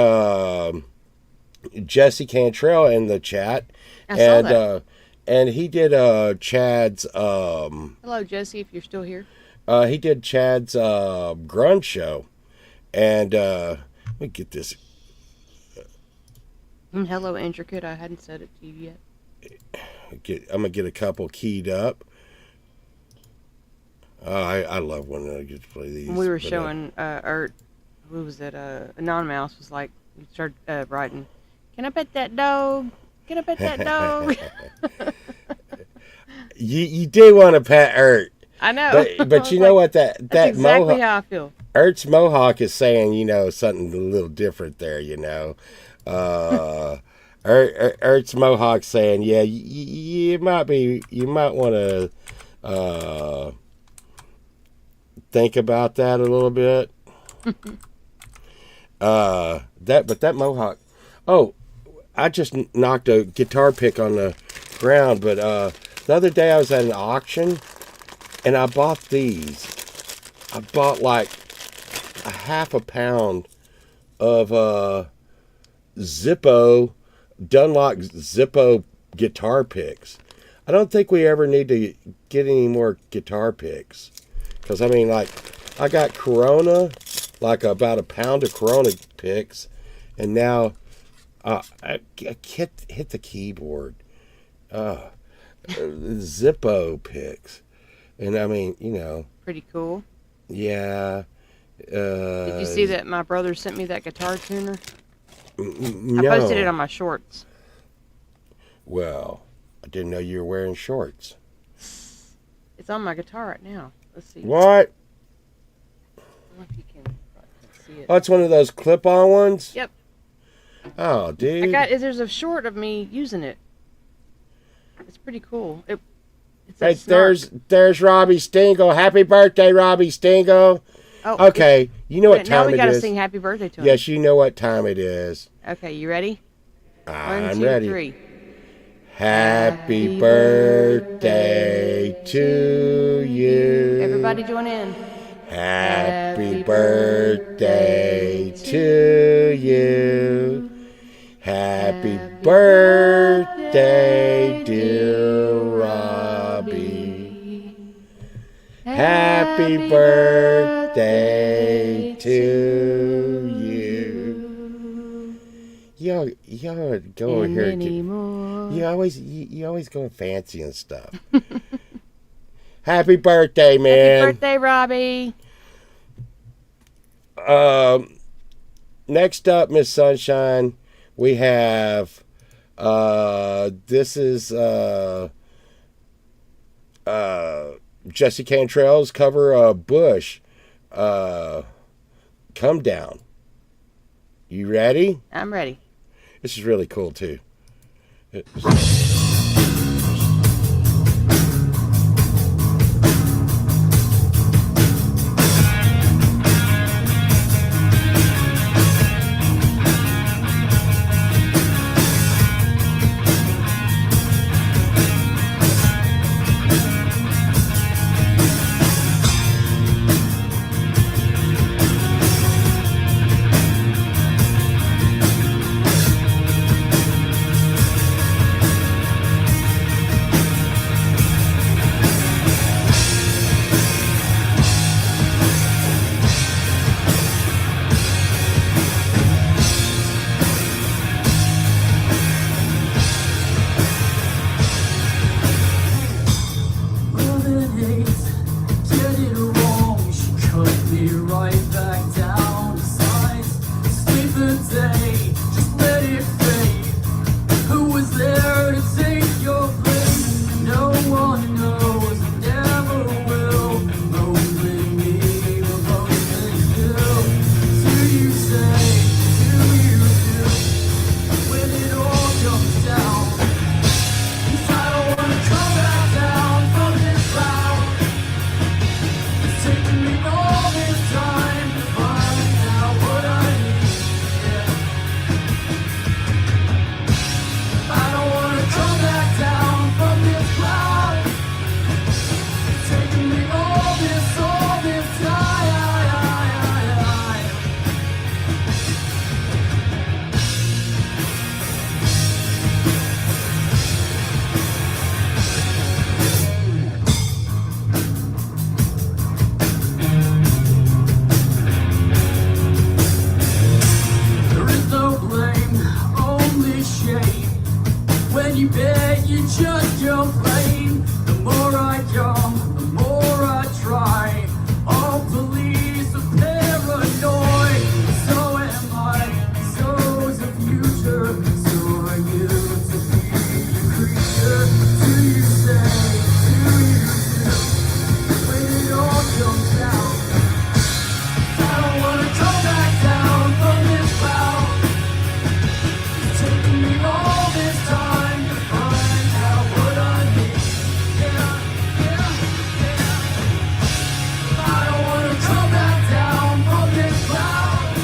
A: Jesse Cantrell in the chat, and he did Chad's.
B: Hello, Jesse, if you're still here.
A: He did Chad's grunge show, and let me get this.
B: Hello, Intricate. I hadn't said it to you yet.
A: I'm gonna get a couple keyed up. I love when I get to play these.
B: When we were showing who was it? Anonymous was like, we started writing, "Can I pet that dog? Can I pet that dog?"
A: you do want to pet Ert.
B: I know.
A: But you know what? That's
B: exactly
A: mohawk,
B: how I feel.
A: Ert's mohawk is saying, something a little different there, Ert's mohawk saying, yeah, you might want to think about that a little bit. That mohawk. Oh, I just knocked a guitar pick on the ground, but the other day I was at an auction and I bought these. I bought like a half a pound of Dunlock Zippo guitar picks. I don't think we ever need to get any more guitar picks. Because, I got Corona, like about a pound of Corona picks. And now, I hit the keyboard. Zippo picks. And,
B: Pretty cool.
A: Yeah.
B: Did you see that my brother sent me that guitar tuner?
A: No.
B: I posted it on my shorts.
A: Well, I didn't know you were wearing shorts.
B: It's on my guitar right now. Let's see.
A: What?
B: I don't know if you can see it.
A: Oh, it's one of those clip-on ones?
B: Yep.
A: Oh, dude.
B: There's a short of me using it. It's pretty cool. It's a
A: Hey,
B: snark.
A: there's Robbie Stingle. Happy birthday, Robbie Stingle.
B: Oh,
A: okay, you know what
B: now
A: time
B: we
A: it
B: gotta
A: is.
B: sing happy birthday to him.
A: Yes, you know what time it is.
B: Okay, you ready?
A: I'm
B: 1, 2,
A: ready.
B: 3.
A: Happy birthday to you.
B: Everybody join in.
A: Happy birthday to you. Happy birthday, dear Robbie. Happy birthday to you. Y'all go over here. You always going fancy and stuff. Happy birthday, man.
B: Happy birthday, Robbie.
A: Next up, Miss Sunshine, we have this is Jesse Cantrell's cover of Bush, Come Down. You ready?
B: I'm ready.
A: This is really cool too.
K: that you just complain. The more I come, the more I try. All police are paranoid. So am I, so's the future. So are you to be a creature. Do you say, do you do? When it all comes down, I don't wanna go back down from this cloud. It's taking me all this time to find out what I need. Yeah, yeah, yeah. I don't wanna go back down from this cloud.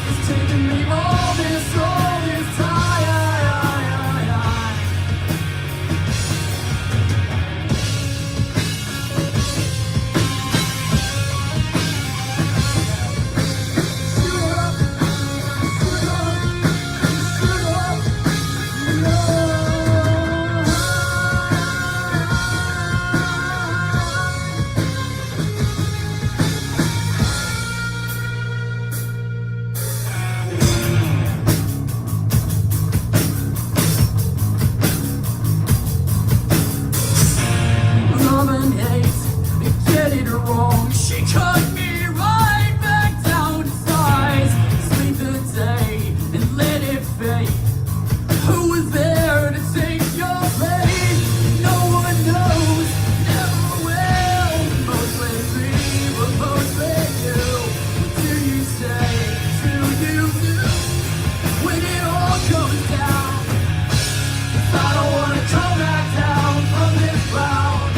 K: It's taking me all this time. Love and hate, get it wrong. She cut me right back down to size. Sleep the day and let it fade. Who was there to take your place? No one knows, never will. Mostly me, but mostly you. What do you say? Do you do? When it all comes down, I don't wanna come back down from this cloud.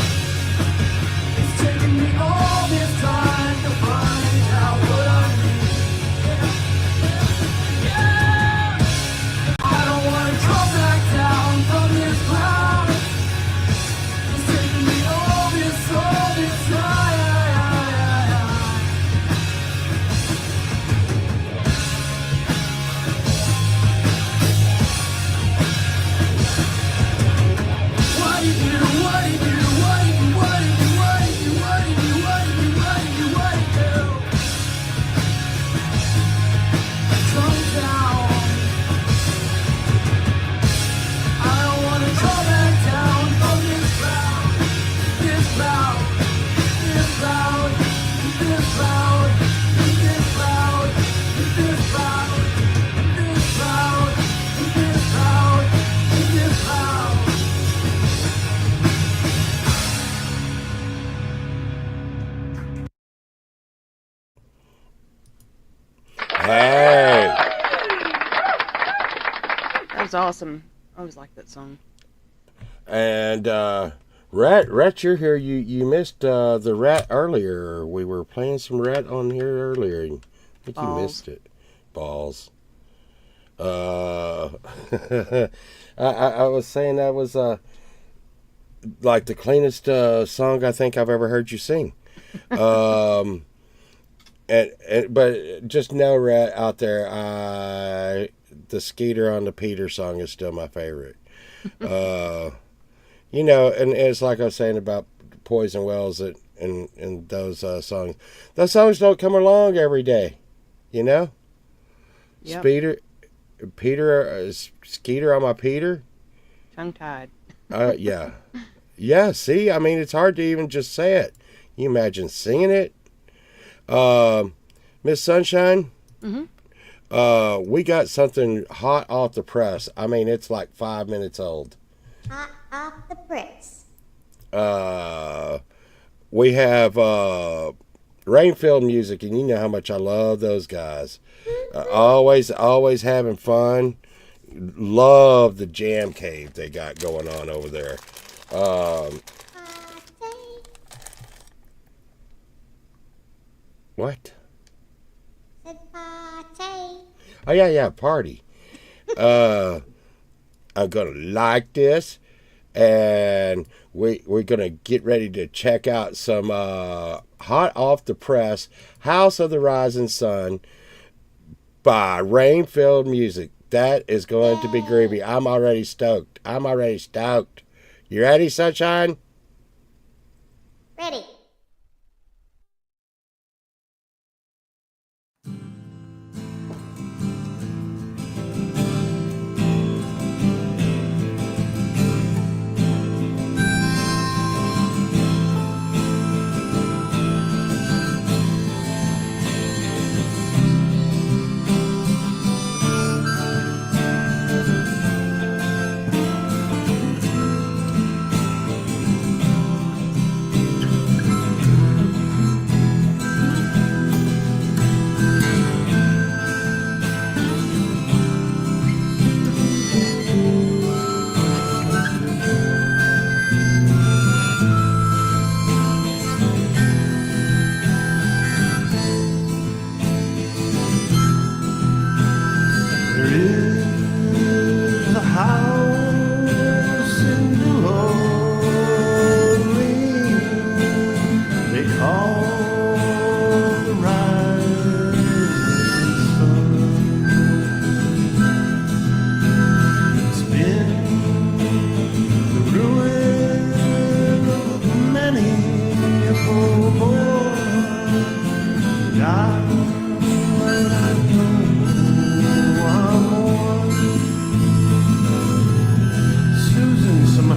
K: It's taking me all this time to find out what I need. Yeah, yeah. I don't wanna come back down from this cloud. It's taking me all this time. What do you do? What do you do? What do you do? What do you do? What do you do? What do you do? What do you do? What do you do? Come down. I don't wanna go back down from this cloud. This cloud. This cloud. This cloud. This cloud. This cloud. This cloud. This cloud. This cloud.
A: Hey,
B: That was awesome. I always like that song.
A: and Rat, you're here. You missed the Rat earlier. We were playing some Rat on here earlier. I think you
B: Balls.
A: missed it. Balls. I was saying that was like the cleanest song I think I've ever heard you sing. But just know, Rat, out there, the Skeeter on the Peter song is still my favorite. You know, and it's like I was saying about Poison Wells and those songs. Those songs don't come along every day, you know?
B: Yep.
A: Skeeter on my Peter.
B: Tongue tied.
A: Yeah. Yeah, see, I mean, it's hard to even just say it. You imagine singing it? Miss Sunshine?
B: Mm-hmm.
A: We got something hot off the press. I mean, it's like 5 minutes old.
L: Hot off the press.
A: We have Rainfield Music, and you know how much I love those guys. Always having fun. Love the jam cave they got going on over there. What?
L: Said party.
A: Oh yeah, party. I'm gonna like this, and we're gonna get ready to check out some hot off the press House of the Rising Sun by Rainfield Music. That is going to be groovy. I'm already stoked. You ready, Sunshine?
L: Ready.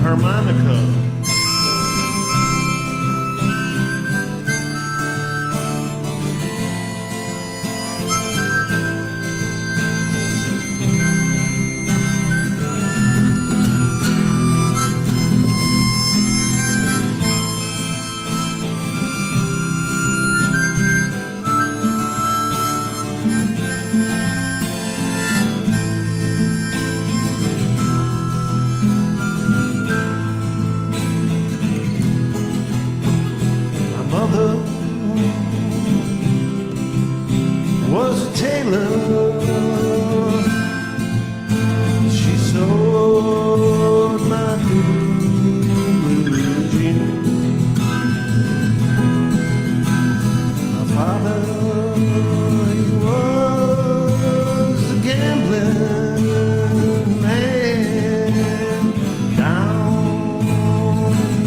J: harmonica. My mother was a tailor. She sewed my blue jeans. My father, he was a gambling man down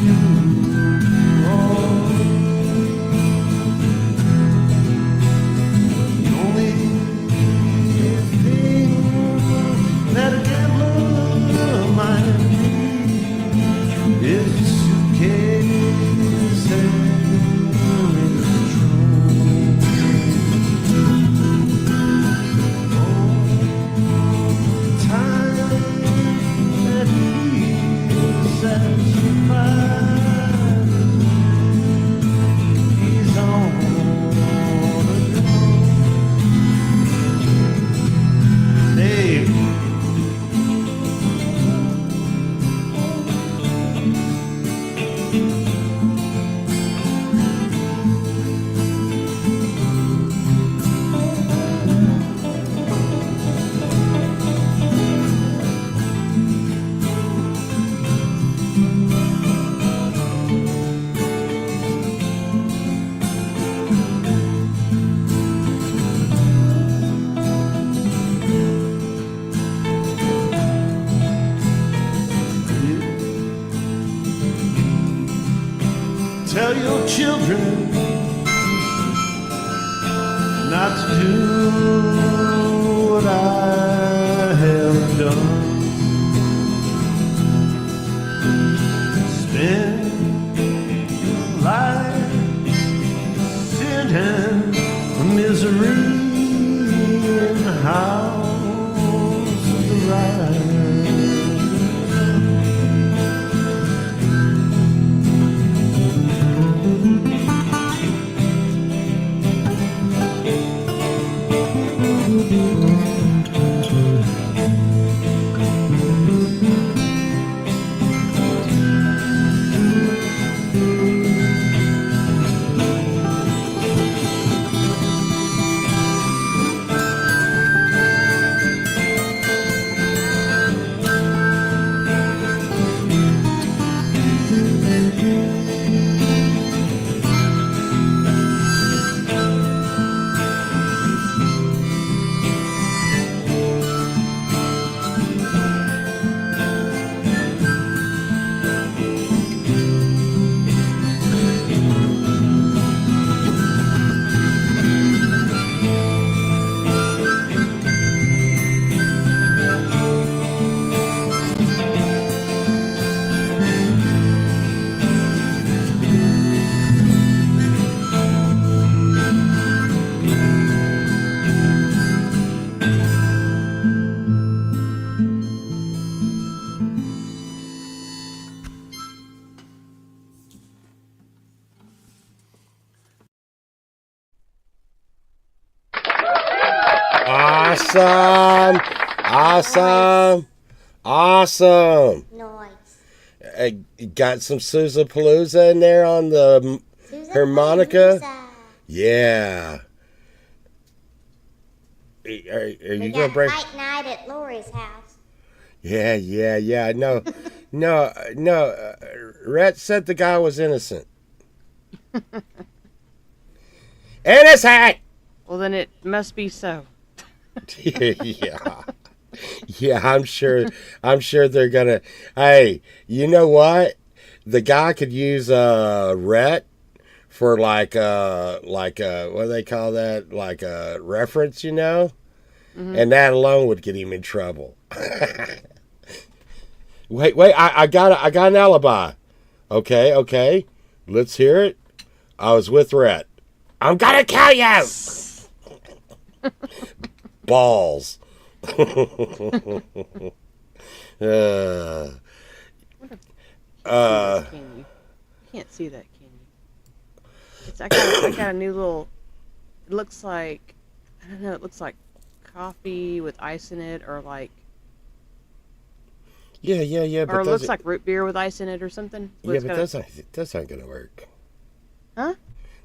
J: New Orleans. The only thing that a gambler might need is a suitcase and a time that he's satisfied, he's on the go. Dave. Tell your children not to do what I have done. Spend life sin and misery in the house of the right.
A: Awesome. Awesome. Awesome.
L: Noise.
A: Got some Sousa Palooza in there on the harmonica. Yeah. Are
L: We
A: you
L: got
A: gonna break?
L: fight night at Lori's house.
A: Yeah. No. Rhett said the guy was innocent. Innocent.
B: Well, then it must be so.
A: Yeah, I'm sure they're gonna. Hey, you know what? The guy could use Rhett for like what do they call that? Like a reference, you know?
B: Mm-hmm.
A: And that alone would get him in trouble. Wait, I got an alibi. Okay. Let's hear it. I was with Rhett. I'm gonna kill you! Balls.
B: Can you? You can't see that, can you? I got a new little. It looks like, I don't know. It looks like coffee with ice in it, or like.
A: Yeah.
B: Or it looks like root beer with ice in it, or something.
A: Yeah, but that's not gonna work.
B: Huh?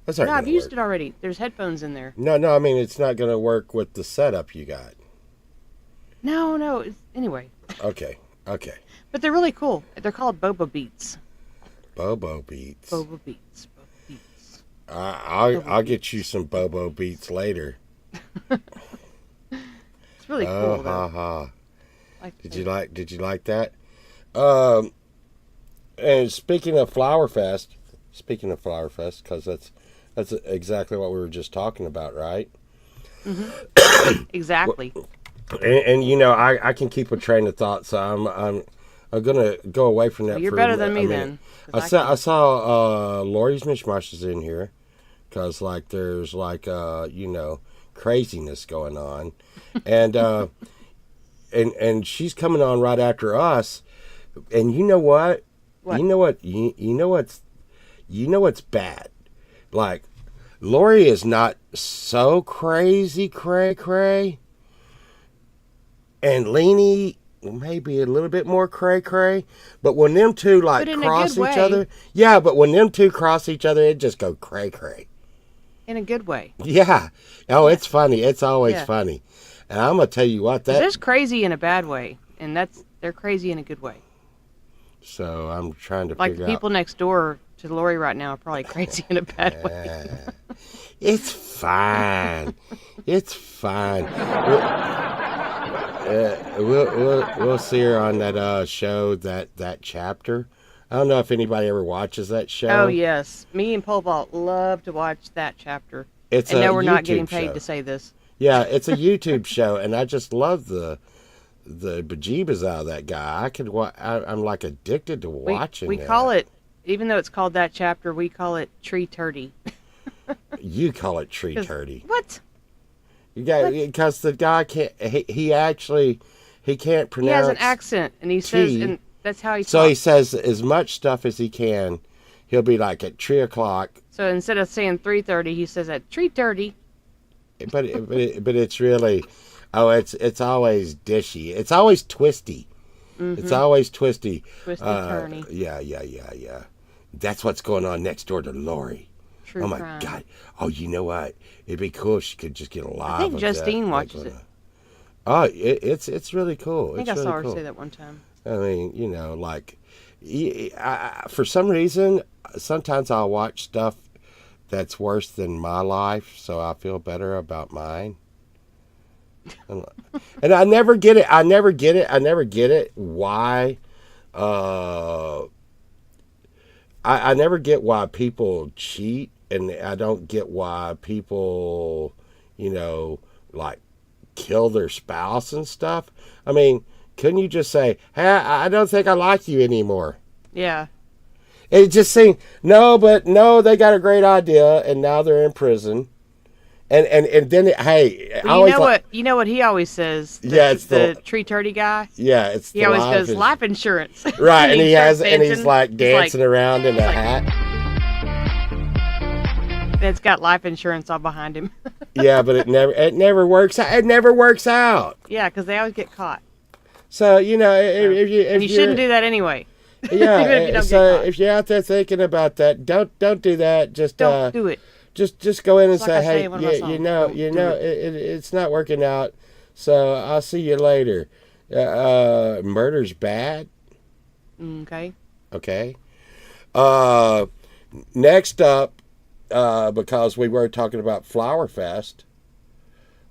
A: That's not
B: No,
A: gonna
B: I've used
A: work.
B: it already. There's headphones in there.
A: No, I mean it's not gonna work with the setup you got.
B: No. Anyway.
A: Okay.
B: But they're really cool. They're called Boba Beats.
A: Bobo Beats.
B: Boba Beats.
A: I'll get you some Bobo Beats later.
B: It's really cool. Though.
A: Did you like that? And speaking of Flower Fest, because that's exactly what we were just talking about, right?
B: Mm-hmm. Exactly.
A: And you know, I can keep a train of thought, so I'm gonna go away from that.
B: Well, you're
A: for
B: better than me then.
A: I saw Lori's Mishmashes in here, because like there's like you know, craziness going on, and and she's coming on right after us, and you know what?
B: What?
A: You know what's bad? Like, Lori is not so crazy cray, and Leanie maybe a little bit more cray, but when them two like cross each other, yeah, but when them two cross each other, it just go cray.
B: In a good way.
A: Yeah. Oh, it's funny. It's always funny. And I'm gonna tell you what,
B: there's crazy in a bad way, and they're crazy in a good way.
A: So I'm trying to
B: like
A: figure
B: the people next door to Lori right now are probably crazy in a bad way.
A: It's fine. It's fine. We'll see her on that show, that chapter. I don't know if anybody ever watches that show.
B: Oh yes, me and Pole Vault love to watch that chapter.
A: It's
B: and
A: a
B: no, we're not
A: YouTube
B: getting paid
A: show.
B: to say this.
A: Yeah, it's a YouTube show, and I just love the bejeebas out of that guy. I'm like addicted to watching.
B: We call it, even though it's called that chapter, we call it Tree Turdy.
A: You call it Tree Turdy.
B: What?
A: Because the guy can't. He can't pronounce.
B: He has an accent, and he says, and that's how he talks.
A: So he says as much stuff as he can. He'll be like at 3:00.
B: So instead of saying 3:30, he says at 3:30.
A: But it's really, it's always dishy. It's always twisty. Mm-hmm. It's always twisty.
B: Twisty-turny.
A: Yeah. That's what's going on next door to Lori.
B: True
A: oh my
B: crime.
A: God. Oh, you know what? It'd be cool if she could just get a live.
B: I think Justine watches it.
A: Oh, it's really cool.
B: I think I saw her say that one time.
A: I mean, you know, like, for some reason, sometimes I'll watch stuff that's worse than my life, so I feel better about mine. And I never get it. I never get it. Why? I never get why people cheat, and I don't get why people, you know, like kill their spouse and stuff. I mean, couldn't you just say, "Hey, I don't think I like you anymore"?
B: Yeah.
A: It just seemed no, they got a great idea, and now they're in prison. And then
B: you know what he always says.
A: It's
B: the Tree Turdy guy.
A: Yeah, it's
B: he always goes life insurance.
A: Right, and he's like dancing around in a hat.
B: It's got life insurance all behind him.
A: Yeah, but it never works out. It never works out.
B: Yeah, because they always get caught.
A: So you know, if
B: you shouldn't do that anyway.
A: Yeah.
B: If
A: you're out there thinking about that, don't do that. Just
B: don't do it.
A: Just go in and
B: It's
A: say,
B: like I say
A: hey,
B: in one of my songs,
A: it's not working out. So I'll see you later. Murder's bad.
B: Okay.
A: Okay. Next up, because we were talking about Flower Fest.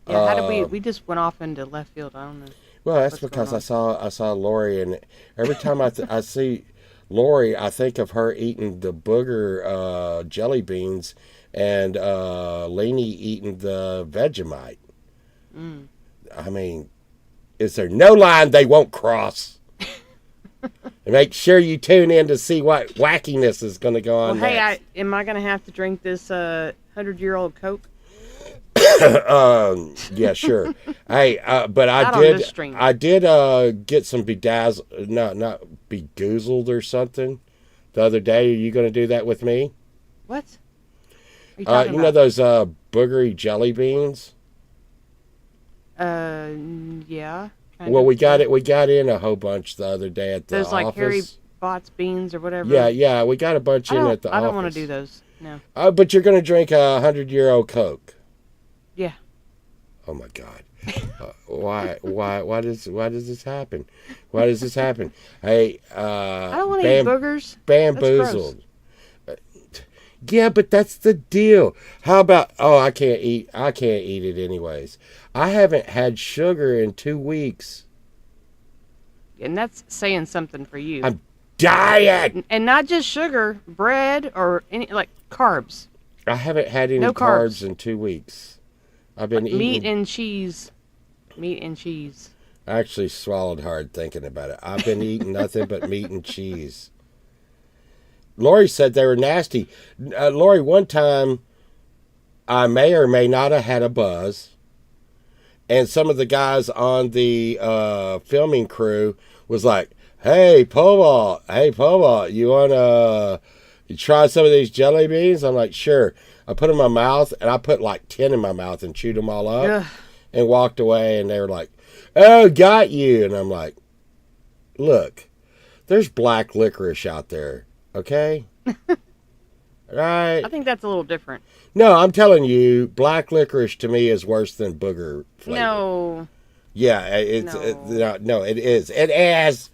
B: Yeah. How did we just went off into left field? I don't know.
A: Well, that's because I saw Lori, and every time I see Lori, I think of her eating the booger jelly beans, and Lainey eating the Vegemite. I mean, is there no line they won't cross? And make sure you tune in to see what wackiness is going to go on
B: Well, hey,
A: next.
B: am I going to have to drink this 100-year-old Coke?
A: Yeah, sure. Hey, but
B: Not on this stream.
A: I did get some bedazzled, not begoozled or something the other day. Are you going to do that with me?
B: What? Are you talking
A: You know those boogery jelly beans?
B: Yeah.
A: Well, we got in a whole bunch the other day at the
B: those
A: office.
B: like Harry Bott's beans or whatever.
A: Yeah, we got a bunch in at the office.
B: I don't want to do those. No.
A: But you're going to drink a 100-year-old Coke.
B: Yeah.
A: Oh my God. Why does this happen? Why does this happen? Hey,
B: I don't want to eat boogers.
A: Bamboozled. Yeah, but that's the deal. How about I can't eat it anyways. I haven't had sugar in 2 weeks.
B: And that's saying something for you.
A: I'm dying.
B: And not just sugar, bread or any like carbs.
A: I haven't had any carbs in 2 weeks. I've been eating
B: meat and cheese. Meat and cheese.
A: I actually swallowed hard thinking about it. I've been eating nothing but meat and cheese. Lori said they were nasty. Lori, one time I may or may not have had a buzz, and some of the guys on the filming crew was like, "Hey, Pobalt, you want to try some of these jelly beans?" I'm like, "Sure." I put them in my mouth, and I put like 10 in my mouth and chewed them all up.
B: Ugh.
A: And walked away, and they were like, "Oh, got you." And I'm like, "Look, there's black licorice out there, okay?" Right?
B: I think that's a little different.
A: No, I'm telling you, black licorice to me is worse than booger flavor.
B: No.
A: Yeah, it is. It is.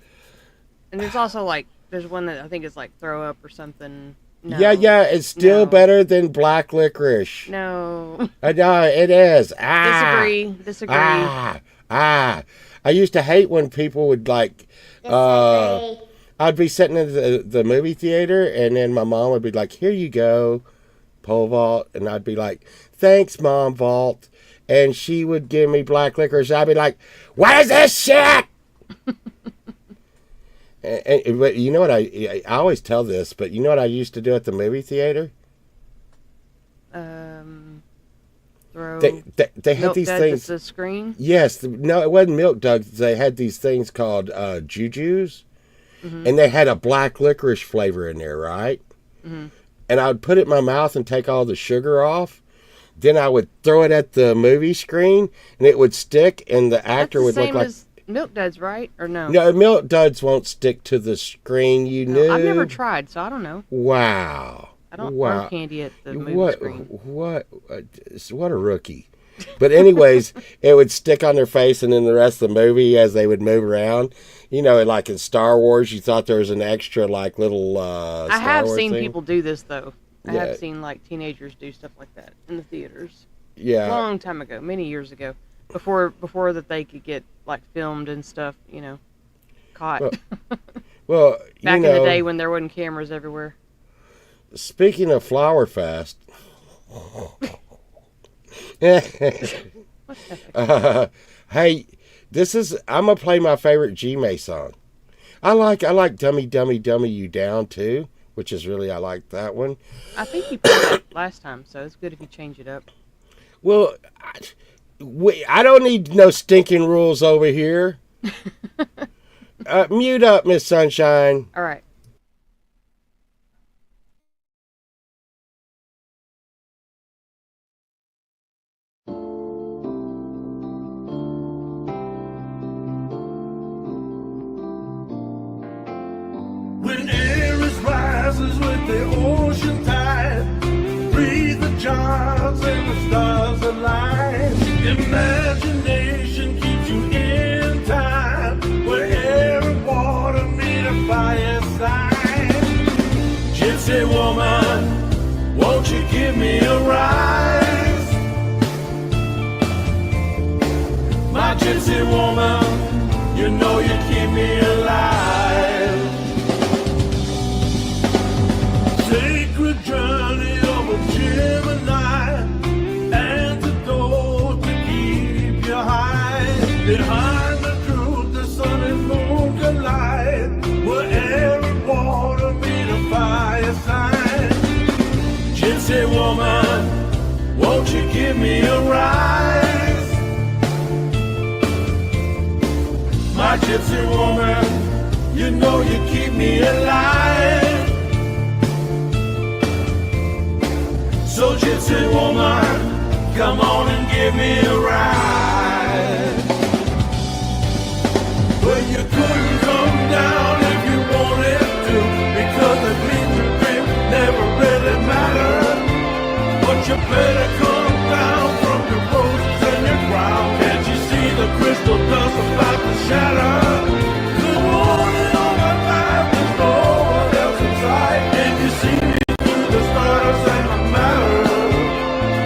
B: And there's also like, there's one that I think is like throw up or something. No.
A: Yeah, it's still better than black licorice.
B: No.
A: No, it is.
B: Disagree.
A: I used to hate when people would like, I'd be sitting in the movie theater, and then my mom would be like, "Here you go, Pole Vault," and I'd be like, "Thanks, Mom Vault," and she would give me black licorice. I'd be like, "What is this shit?" But you know what I always tell this, but you know what I used to do at the movie theater?
B: Throw
A: they had
B: milk
A: these
B: duds
A: things.
B: at the screen?
A: Yes, no, it wasn't milk duds. They had these things called jujus, and they had a black licorice flavor in there, right? Mm-hmm. And I would put it in my mouth and take all the sugar off. Then I would throw it at the movie screen, and it would stick, and the actor would look like
B: as milk duds, right? Or no?
A: No, milk duds won't stick to the screen. You know,
B: I've never tried, so I don't know.
A: Wow.
B: I don't throw candy at the movie screen.
A: What a rookie. But anyways, it would stick on their face, and then the rest of the movie, as they would move around, you know, like in Star Wars, you thought there was an extra like little
B: I have seen people do this though. I have seen like teenagers do stuff like that in the theaters.
A: Yeah.
B: A long time ago, many years ago. Before that they could get like filmed and stuff, you know, caught.
A: Well,
B: back in the day when there wasn't cameras everywhere.
A: Speaking of Flower Fest, hey, I'm gonna play my favorite G-May song. I like Dummy Dummy Dummy You Down too, which is really, I like that one.
B: I think you played that last time, so it's good if you change it up.
A: Well, I don't need no stinking rules over here. Mute up, Miss Sunshine.
B: All right.
C: When Aries rises with the ocean tide, breathe the jars and the stars align. Imagination keeps you in time, where air and water meet a fireside. Gypsy woman, won't you give me a rise? My gypsy woman, you know you keep me alive. Sacred journey of a Gemini, antidote to keep you high. Behind the truth, the sun and moon collide. woman, won't you give me a ride? My gypsy woman, you know you keep me alive. So gypsy woman, come on and give me a ride. Well, you couldn't come down if you wanted to, because the bleeding grip never really mattered. But you better come down from the roses and the ground. Can't you see the crystal dust about to shatter? The warning on my mind, there's no one else inside. Can't you see me through the stars and the matter?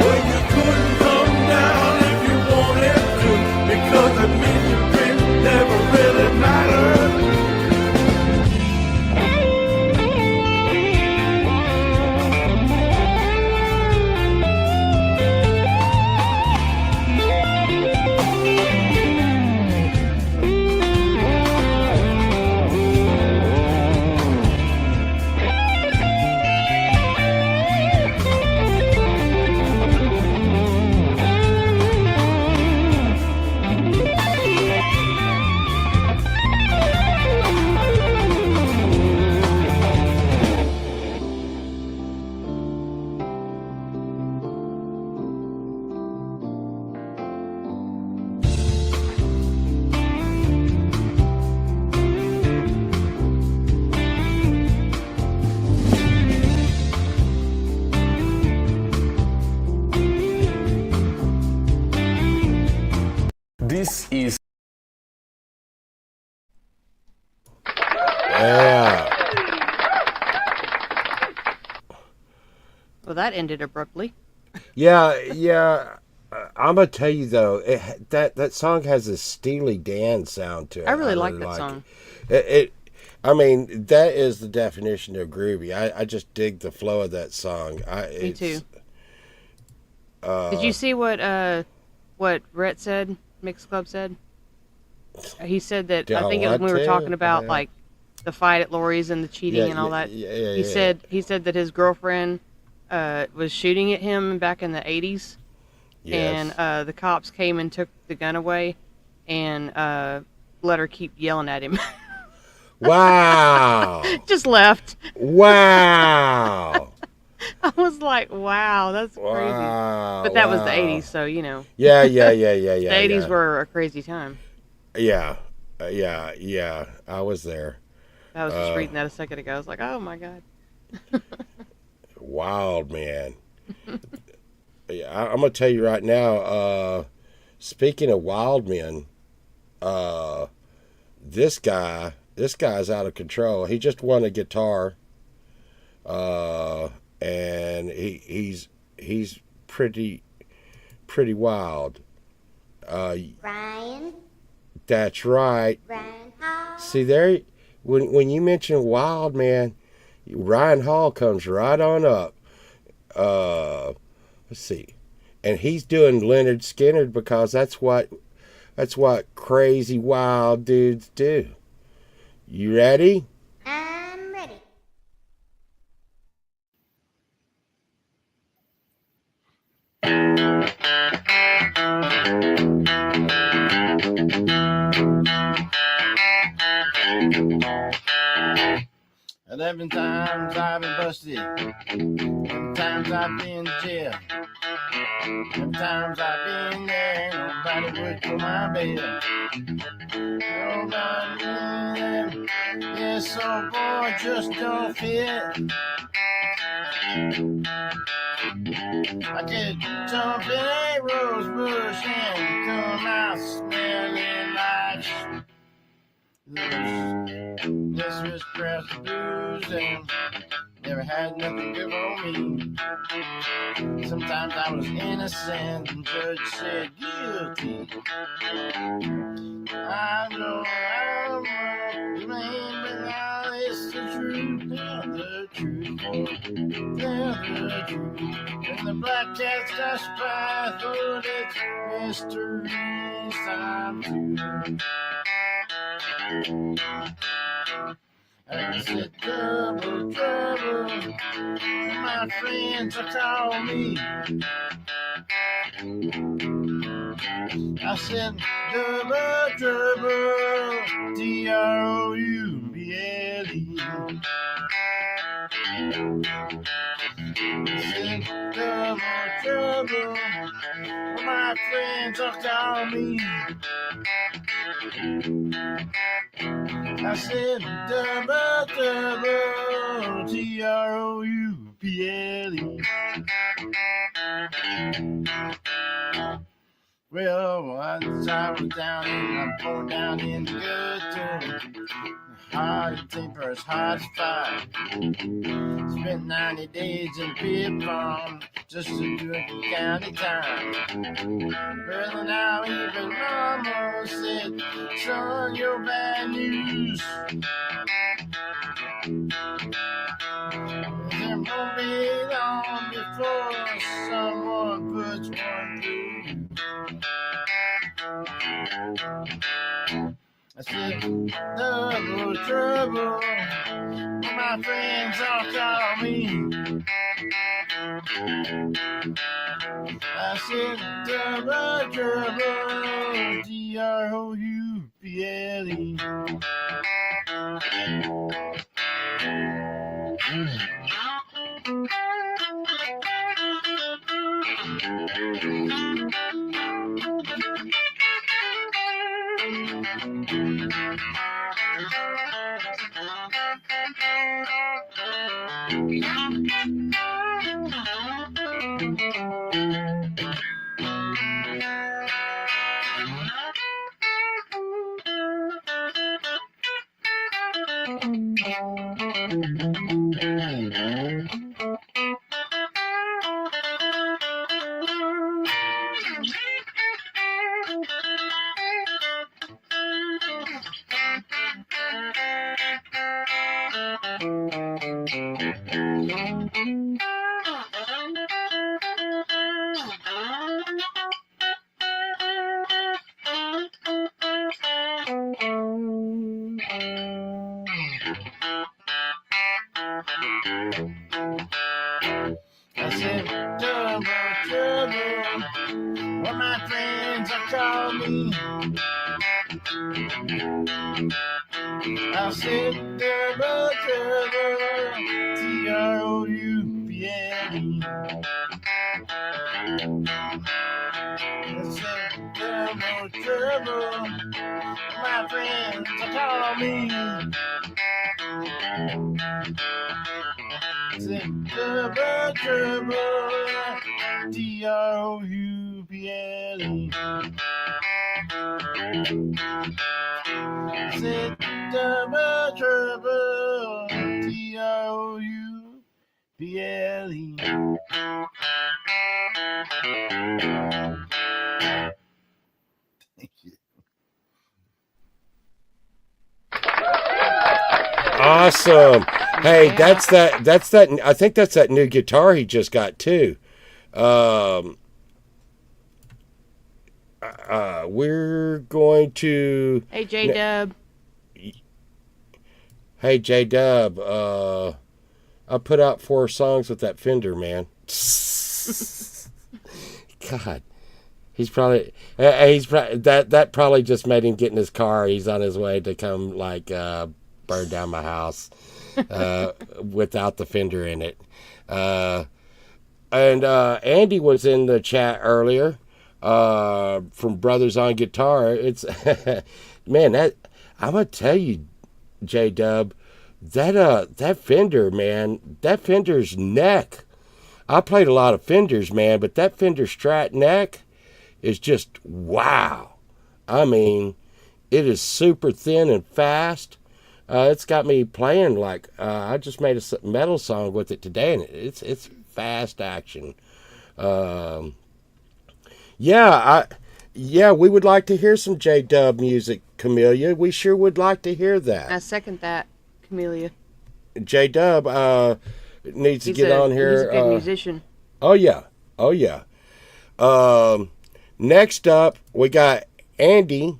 C: Well, you couldn't come down if you wanted to, because the bleeding grip never really mattered.
M: This is
A: Yeah.
B: Well, that ended abruptly.
A: Yeah. I'm gonna tell you though, that song has a Steely Dan sound to it.
B: I really like that song.
A: I mean, that is the definition of groovy. I just dig the flow of that song.
B: Me too. Did you see what Brett said? Mix Club said. He said that I think it was when we were talking about like the fight at Lori's and the cheating and all that. He said that his girlfriend was shooting at him back in the 80s.
A: Yes.
B: And the cops came and took the gun away and let her keep yelling at him.
A: Wow.
B: Just left.
A: Wow.
B: I was like, wow, that's crazy. But that was the 80s, so, you know.
A: Yeah.
B: The 80s were a crazy time.
A: Yeah. I was there.
B: I was just reading that a second ago. I was like, oh, my God.
A: Wild, man. Yeah, I'm going to tell you right now, speaking of wild men, this guy's out of control. He just won a guitar, and he's pretty wild.
L: Ryan.
A: That's right.
L: Ryan Hall.
A: See there, when you mention wild man, Ryan Hall comes right on up. Let's see, and he's doing Leonard Skinner because that's what crazy wild dudes do. You ready?
L: I'm ready.
J: Eleven times I've been busted. 11 times I've been to jail. 11 times I've been there. Nobody would fill my bail. Nobody knew them. Yes, oh boy, just don't fit. I could jump in a rose bush and come out smelling like this was grass and blues and never had nothing good for me. Sometimes I was innocent and judge said guilty. I know I'm wrong, but now it's the truth. Tell the truth, tell the truth. When the black cats dash by, thought it's mysteries time to.
A: I said, double trouble. My friends are calling me. I said, double trouble. Trouble. I said, double trouble. My friends are calling me. I said, double trouble, Trouble. Well, once I was down and I'm going down in the gutter. Hot temper is hot as fire. Spent 90 days in the pit farm just to do it in county time. Well, now even Mama said, son, you're bad news. There won't be long before someone puts one through. I said, double trouble, my friends all call me. I said, double trouble, I said, double trouble, when my friends are calling me. I said, double trouble, Trouble. I said, double trouble, my friends are calling me. I said, double trouble, Trouble. I said, double trouble, Trouble. Thank you. Awesome. Hey,
B: Yeah.
A: that's that. I think that's that new guitar he just got too. We're going to.
B: Hey, J Dub.
A: Hey, J Dub. I put out 4 songs with that Fender, man. God, he's probably that probably just made him get in his car. He's on his way to come burn down my house without the Fender in it. And Andy was in the chat earlier from Brothers on Guitar. It's man, that I'm gonna tell you, J Dub, that Fender, man, that Fender's neck. I played a lot of Fenders, man, but that Fender Strat neck is just wow. I mean, it is super thin and fast. It's got me playing I just made a metal song with it today, and it's fast action. Yeah, we would like to hear some J Dub music, Camellia. We sure would like to hear that.
B: I second that, Camellia.
A: J Dub needs to get on here.
B: He's a good musician.
A: Oh yeah. Next up, we got Andy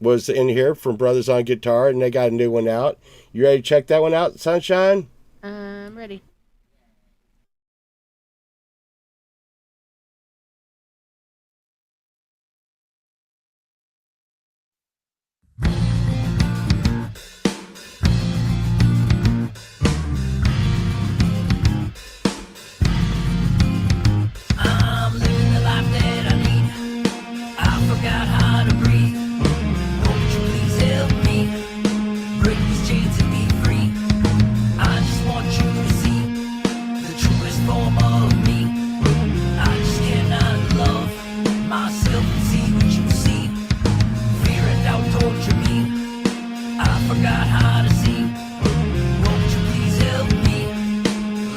A: was in here from Brothers on Guitar, and they got a new one out. You ready to check that one out, Sunshine?
B: I'm ready.
K: I'm living the life that I need. I forgot how to breathe. Won't you please help me break these chains and be free? I just want you to see the truest form of me. I just cannot love myself and see what you see. Fear and doubt torture me. I forgot how to see. Won't you please help me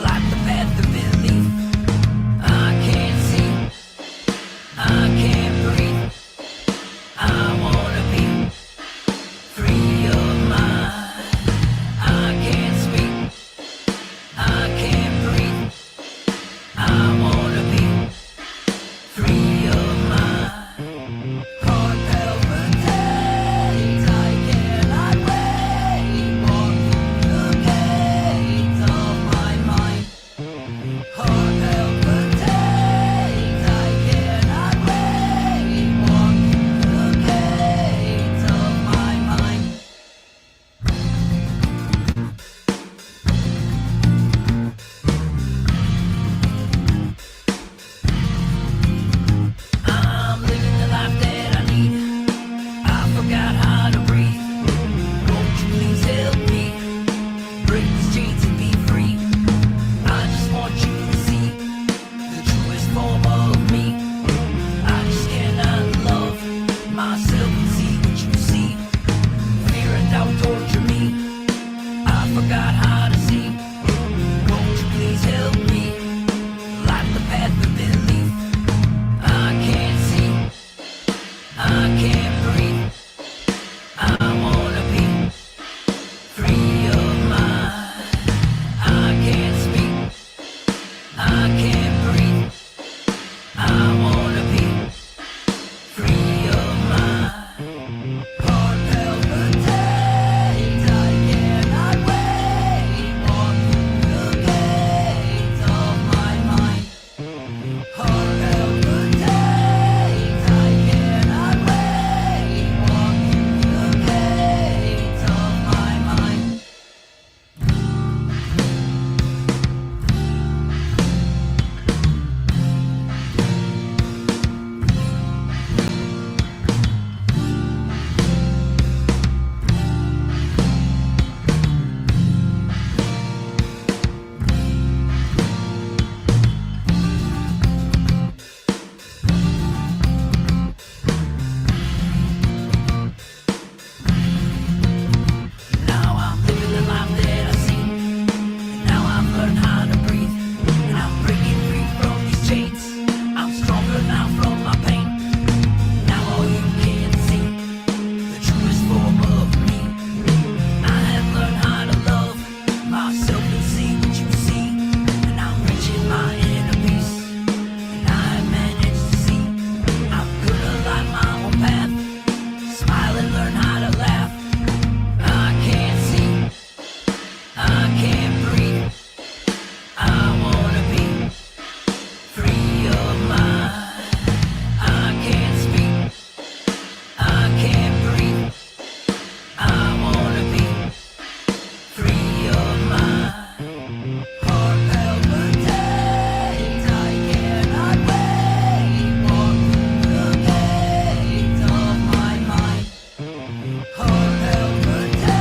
K: light the path of belief? I can't see, I can't breathe. I wanna be free of mind. I can't speak, I can't breathe. I wanna be free of mind. Heart palpitates, I cannot wait. Walking the gates of my mind. Heart palpitates, I cannot wait. Walking the gates of my mind. I'm living the life that I need. I forgot how to breathe. Won't you please help me break these chains and be free? I just want you to see the truest form of me. I just cannot love myself and see what you see. Fear and doubt torture me. I forgot how to see. Won't you please help me light the path of belief? I can't see, I can't breathe. I wanna be free of mind. I can't speak, I can't breathe. I wanna be free of mind. Heart palpitates, I cannot wait. Walking the gates of my mind. Heart palpitates, I cannot wait. Walking the gates of my mind. Now I'm living the life that I see. Now I've learned how to breathe. And I'm breaking free from these chains. I'm stronger now from my pain. Now all you can see, the truest form of me. I have learned how to love myself and see what you see. And I'm reaching my inner peace. And I have managed to see I'm gonna light my own path. Smile and learn how to laugh. I can't see, I can't breathe. I wanna be free of mind. I can't speak, I can't breathe. I wanna be free of mind. Heart palpitates, I cannot wait. Walking the gates of my mind. Heart palpitates,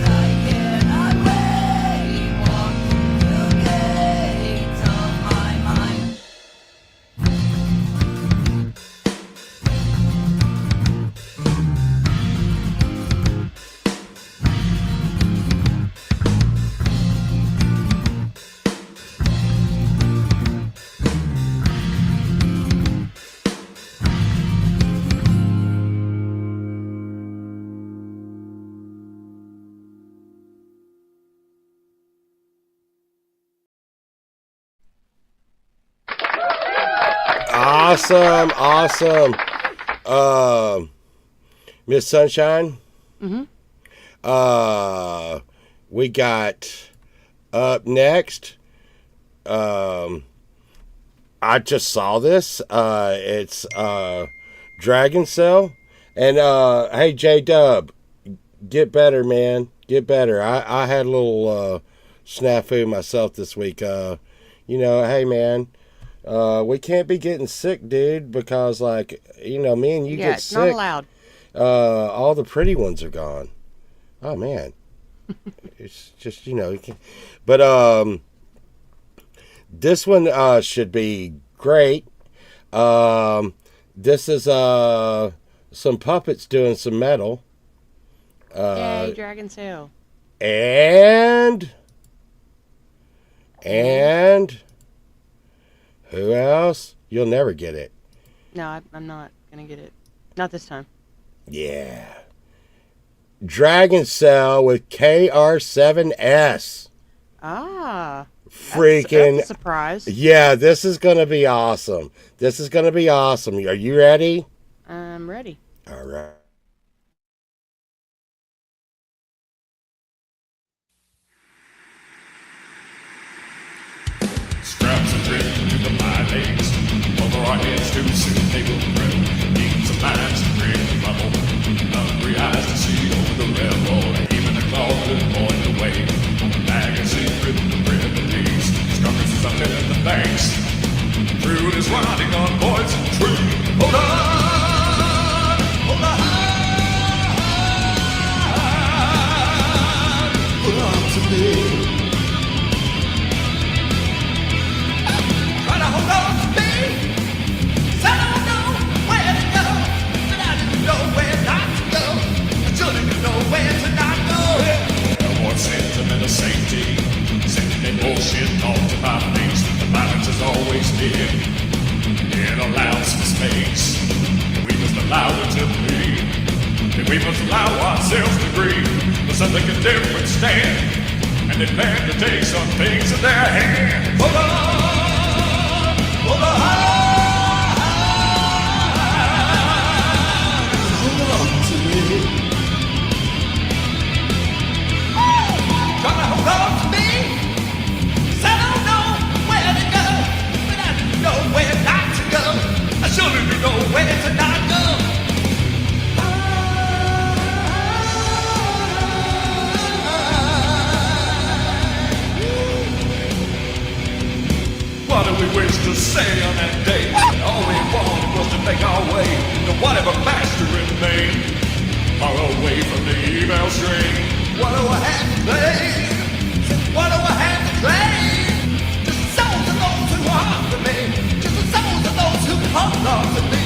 K: I cannot wait. Walking the gates of my mind.
A: Awesome. Miss Sunshine.
B: Mm-hmm.
A: We got up next. I just saw this. It's Dragon Cell. And hey, J Dub, get better, man. Get better. I had a little snafu myself this week. Hey, man, we can't be getting sick, dude, because, like, me and you get
B: it's
A: sick.
B: not allowed.
A: All the pretty ones are gone. Oh, man. It's just, you can't. But this one should be great. This is some puppets doing some metal.
B: Yay, Dragon Sail.
A: And who else? You'll never get it.
B: No, I'm not going to get it. Not this time.
A: Yeah. Dragon Cell with KR7S.
B: Ah.
A: Freaking
B: that's a surprise.
A: Yeah, this is going to be awesome. Are you ready?
B: I'm ready.
A: All right.
K: Straps are driven to the my legs. Over our heads too soon they will grow. Needs of minds to bring trouble. Hungry eyes to see over the rebel. Even the claw could point the way. Magazine written the remedies. Scarface is up in the banks. Fruit is riding on poison tree. Hold on! Hold on! Hold on to me. Try to hold on to me. 'Cause I don't know where to go. But I didn't know where not to go. I sure didn't know where to not go. I want sentimental safety. Sending bullshit all to my face. The balance is always near. It allows for space. And we must allow it to be. And we must allow ourselves to breathe. For something a different stand. And they plan to take some things in their hands. Hold on! Hold on! Hold on to me. Trying to hold on to me. 'Cause I don't know where to go. But I didn't know where not to go. I sure didn't know where to not go. What do we wish to say on that day? All we wanted was to make our way to whatever master remained. Far away from the email string. What do I have to claim? What do I have to claim? Just the souls of those who are after me. Just the souls of those who hold on to me.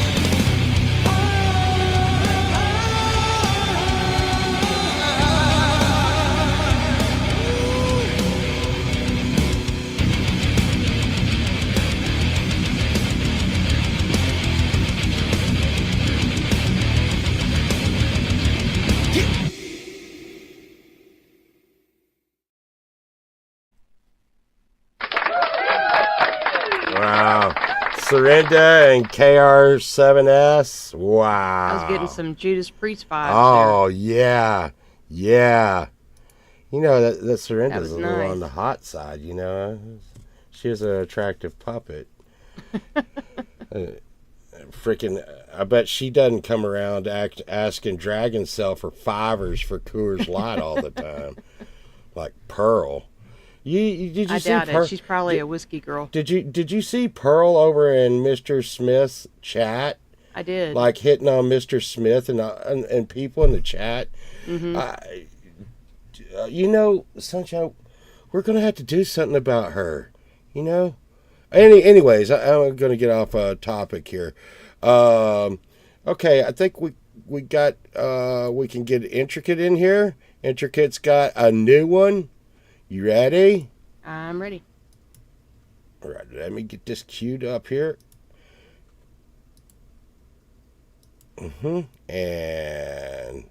A: Wow. Surrender and KR7S. Wow.
B: I was getting some Judas Priest vibes
A: Oh, yeah. Yeah. That Surrender's
B: That
A: a
B: was
A: little
B: nice.
A: on the hot side, She was an attractive puppet. Freaking, I bet she doesn't come around asking Dragon Cell for fivers for Coors Light all the time. Like Pearl. Did you
B: I
A: see
B: doubt
A: Pearl?
B: it. She's probably a whiskey girl.
A: Did you see Pearl over in Mr. Smith's chat?
B: I did.
A: Like hitting on Mr. Smith and people in the chat.
B: Mm-hmm.
A: Sunshine, we're gonna have to do something about her. Anyways, I'm gonna get off topic here. Okay, I think we got we can get Intricate in here. Intricate's got a new one. You ready?
B: I'm ready.
A: All right, let me get this queued up here. And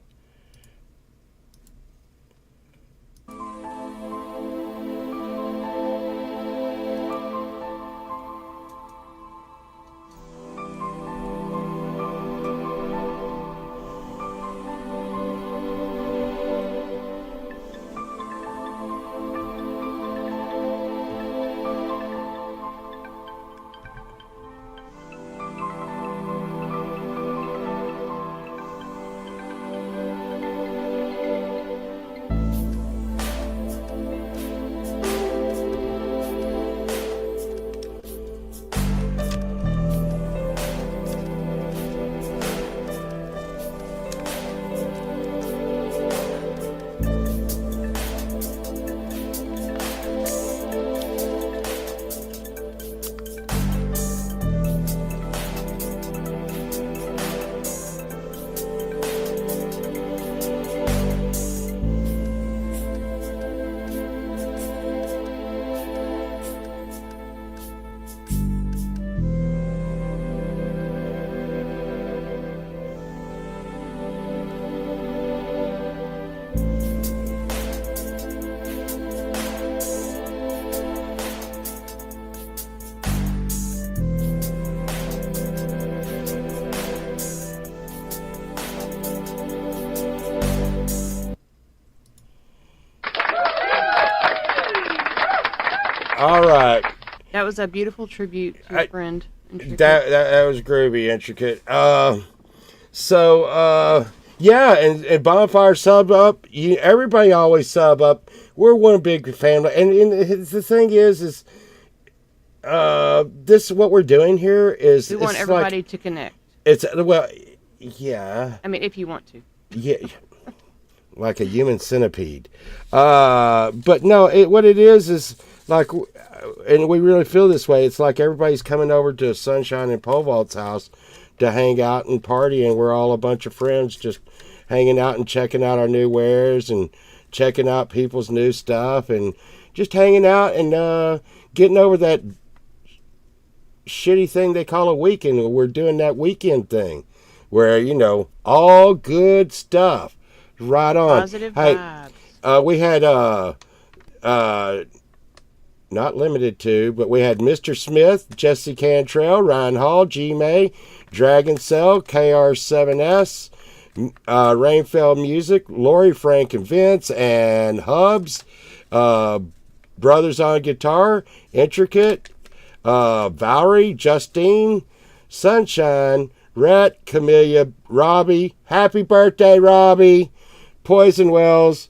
A: All right.
B: That was a beautiful tribute to your friend. Intricate.
A: That was groovy, Intricate. Yeah, and Bonfire sub up. Everybody always sub up. We're one big family, and the thing is this what we're doing here is
B: We want everybody to connect.
A: It's well, yeah.
B: I mean, if you want to.
A: Yeah, like a human centipede. But no, what it is like, and we really feel this way. It's like everybody's coming over to Sunshine and Pole Vault's house to hang out and party, and we're all a bunch of friends just hanging out and checking out our new wares and checking out people's new stuff and just hanging out and getting over that shitty thing they call a weekend. We're doing that weekend thing where, all good stuff. Right on.
B: Positive vibes.
A: We had not limited to, but we had Mr. Smith, Jesse Cantrell, Ryan Hall, G May, Dragon Cell, KR7S, Rainfell Music, Lori, Frank and Vince, and Hubs, Brothers on Guitar, Intricate, Valerie, Justine, Sunshine, Rhett, Camellia, Robbie, happy birthday, Robbie, Poison Wells,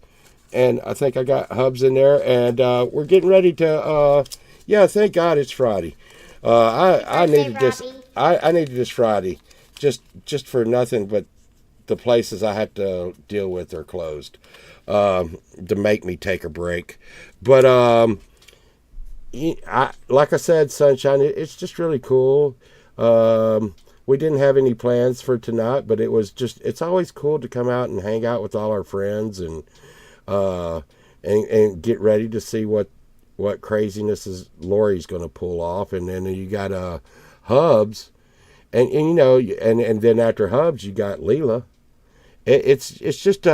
A: and I think I got Hubs in there, and we're getting ready to, thank God it's Friday. I needed this. I needed this Friday, just for nothing but the places I had to deal with are closed, to make me take a break. But like I said, Sunshine, it's just really cool. We didn't have any plans for tonight, but it's always cool to come out and hang out with all our friends and get ready to see what craziness is Lori's going to pull off. And then you got Hubs, and then after Hubs you got Leela. It's just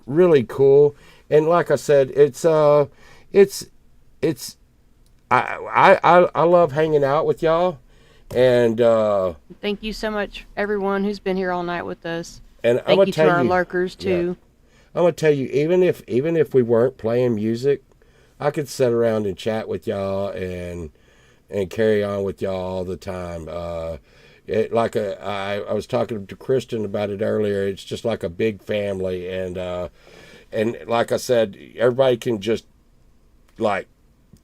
A: really cool. And like I said, I love hanging out with y'all. And
B: thank you so much, everyone who's been here all night with us.
A: And
B: thank you to our lurkers too.
A: I'm gonna tell you, even if we weren't playing music, I could sit around and chat with y'all and carry on with y'all all the time. I was talking to Kristen about it earlier. It's just like a big family, and like I said, everybody can just like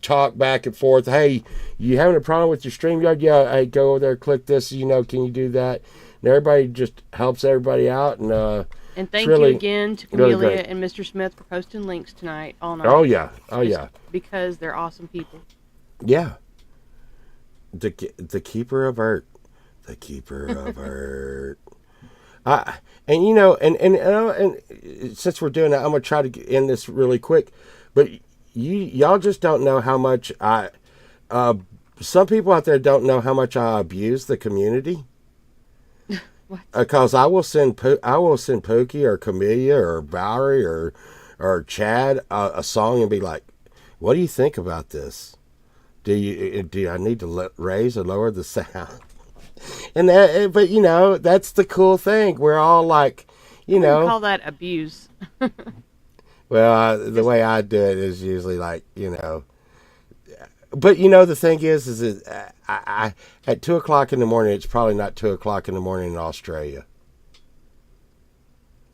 A: talk back and forth. Hey, you having a problem with your StreamYard? Yeah, hey, go over there, click this. Can you do that? And everybody just helps everybody out, and
B: thank you again to Camellia and Mr. Smith for posting links tonight all night.
A: Oh yeah,
B: because they're awesome people.
A: Yeah. The keeper of Earth. The keeper of Earth. And since we're doing that, I'm gonna try to end this really quick. But y'all just don't know how much some people out there don't know how much I abuse the community. Because I will send Pookie or Camellia or Valerie or Chad a song and be like, "What do you think about this? Do I need to raise or lower the sound?" And but that's the cool thing. We're all like,
B: call that abuse.
A: Well, the way I do it is usually like, But the thing is I at 2:00 in the morning. It's probably not 2:00 in the morning in Australia.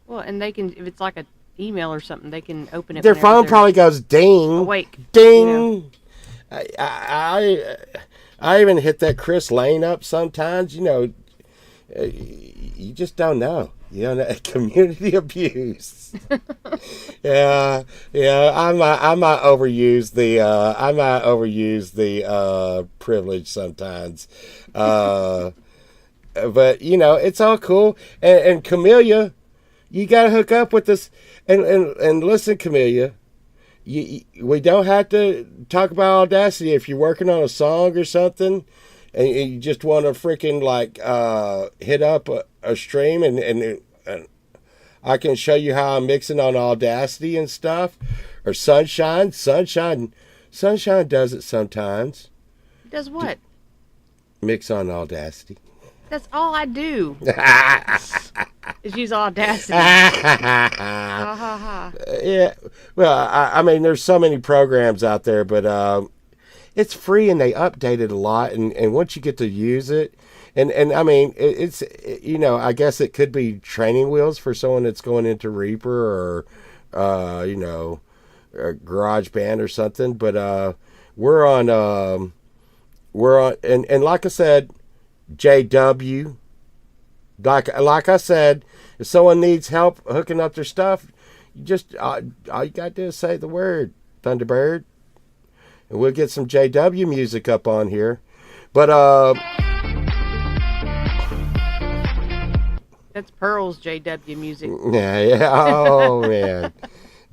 B: Well, and they can, if it's like an email or something, they can open it.
A: Their phone probably goes ding,
B: awake,
A: ding. I even hit that Chris Lane up sometimes. You just don't know. Community abuse. Yeah. I might overuse the privilege sometimes. But it's all cool. And Camellia, you gotta hook up with us. And listen, Camellia, we don't have to talk about Audacity if you're working on a song or something. And you just want to freaking hit up a stream and I can show you how I'm mixing on Audacity and stuff. Or Sunshine does it sometimes.
B: Does what?
A: Mix on Audacity.
B: That's all I do. Is use Audacity.
A: Yeah. Well, I mean, there's so many programs out there, but it's free and they update it a lot. And once you get to use it, and I mean, it's, you know, I guess it could be training wheels for someone that's going into Reaper or, you know, GarageBand or something. But we're on, and like I said, JW. Like I said, if someone needs help hooking up their stuff, you just all you gotta do is say the word Thunderbird, and we'll get some JW music up on here. But
B: That's Pearl's JW music.
A: yeah. Oh man,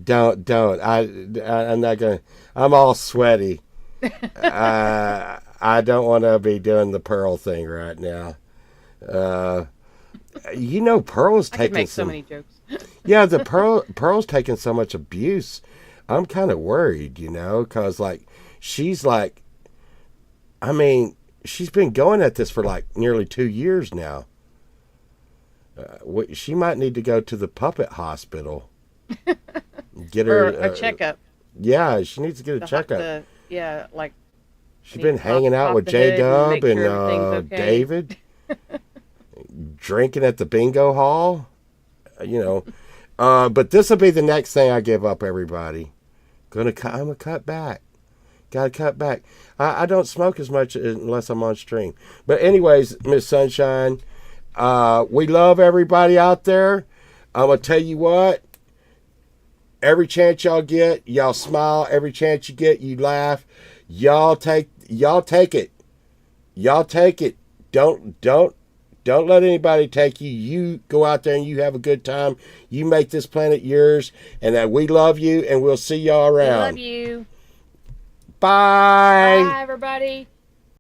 A: don't. I'm not gonna. I'm all sweaty. I don't want to be doing the Pearl thing right now. You know, Pearl's
B: I
A: taking
B: could make so
A: some.
B: many jokes.
A: Yeah, the Pearl's taking so much abuse. I'm kind of worried, you know, because like she's like, I mean, she's been going at this for like nearly 2 years now. She might need to go to the puppet hospital. Get her
B: Or a checkup.
A: Yeah, she needs to get a checkup.
B: Yeah, like.
A: She's been hanging out with J Dub and
B: okay.
A: David, drinking at the bingo hall. You know, but this will be the next thing I give up. Everybody, I'm gonna cut back. Gotta cut back. I don't smoke as much unless I'm on stream. But anyways, Miss Sunshine, we love everybody out there. I'm gonna tell you what. Every chance y'all get, y'all smile. Every chance you get, you laugh. Y'all take it. Y'all take it. Don't let anybody take you. You go out there and you have a good time. You make this planet yours, and that we love you, and we'll see y'all around.
B: We love you.
A: Bye.
B: Bye, everybody.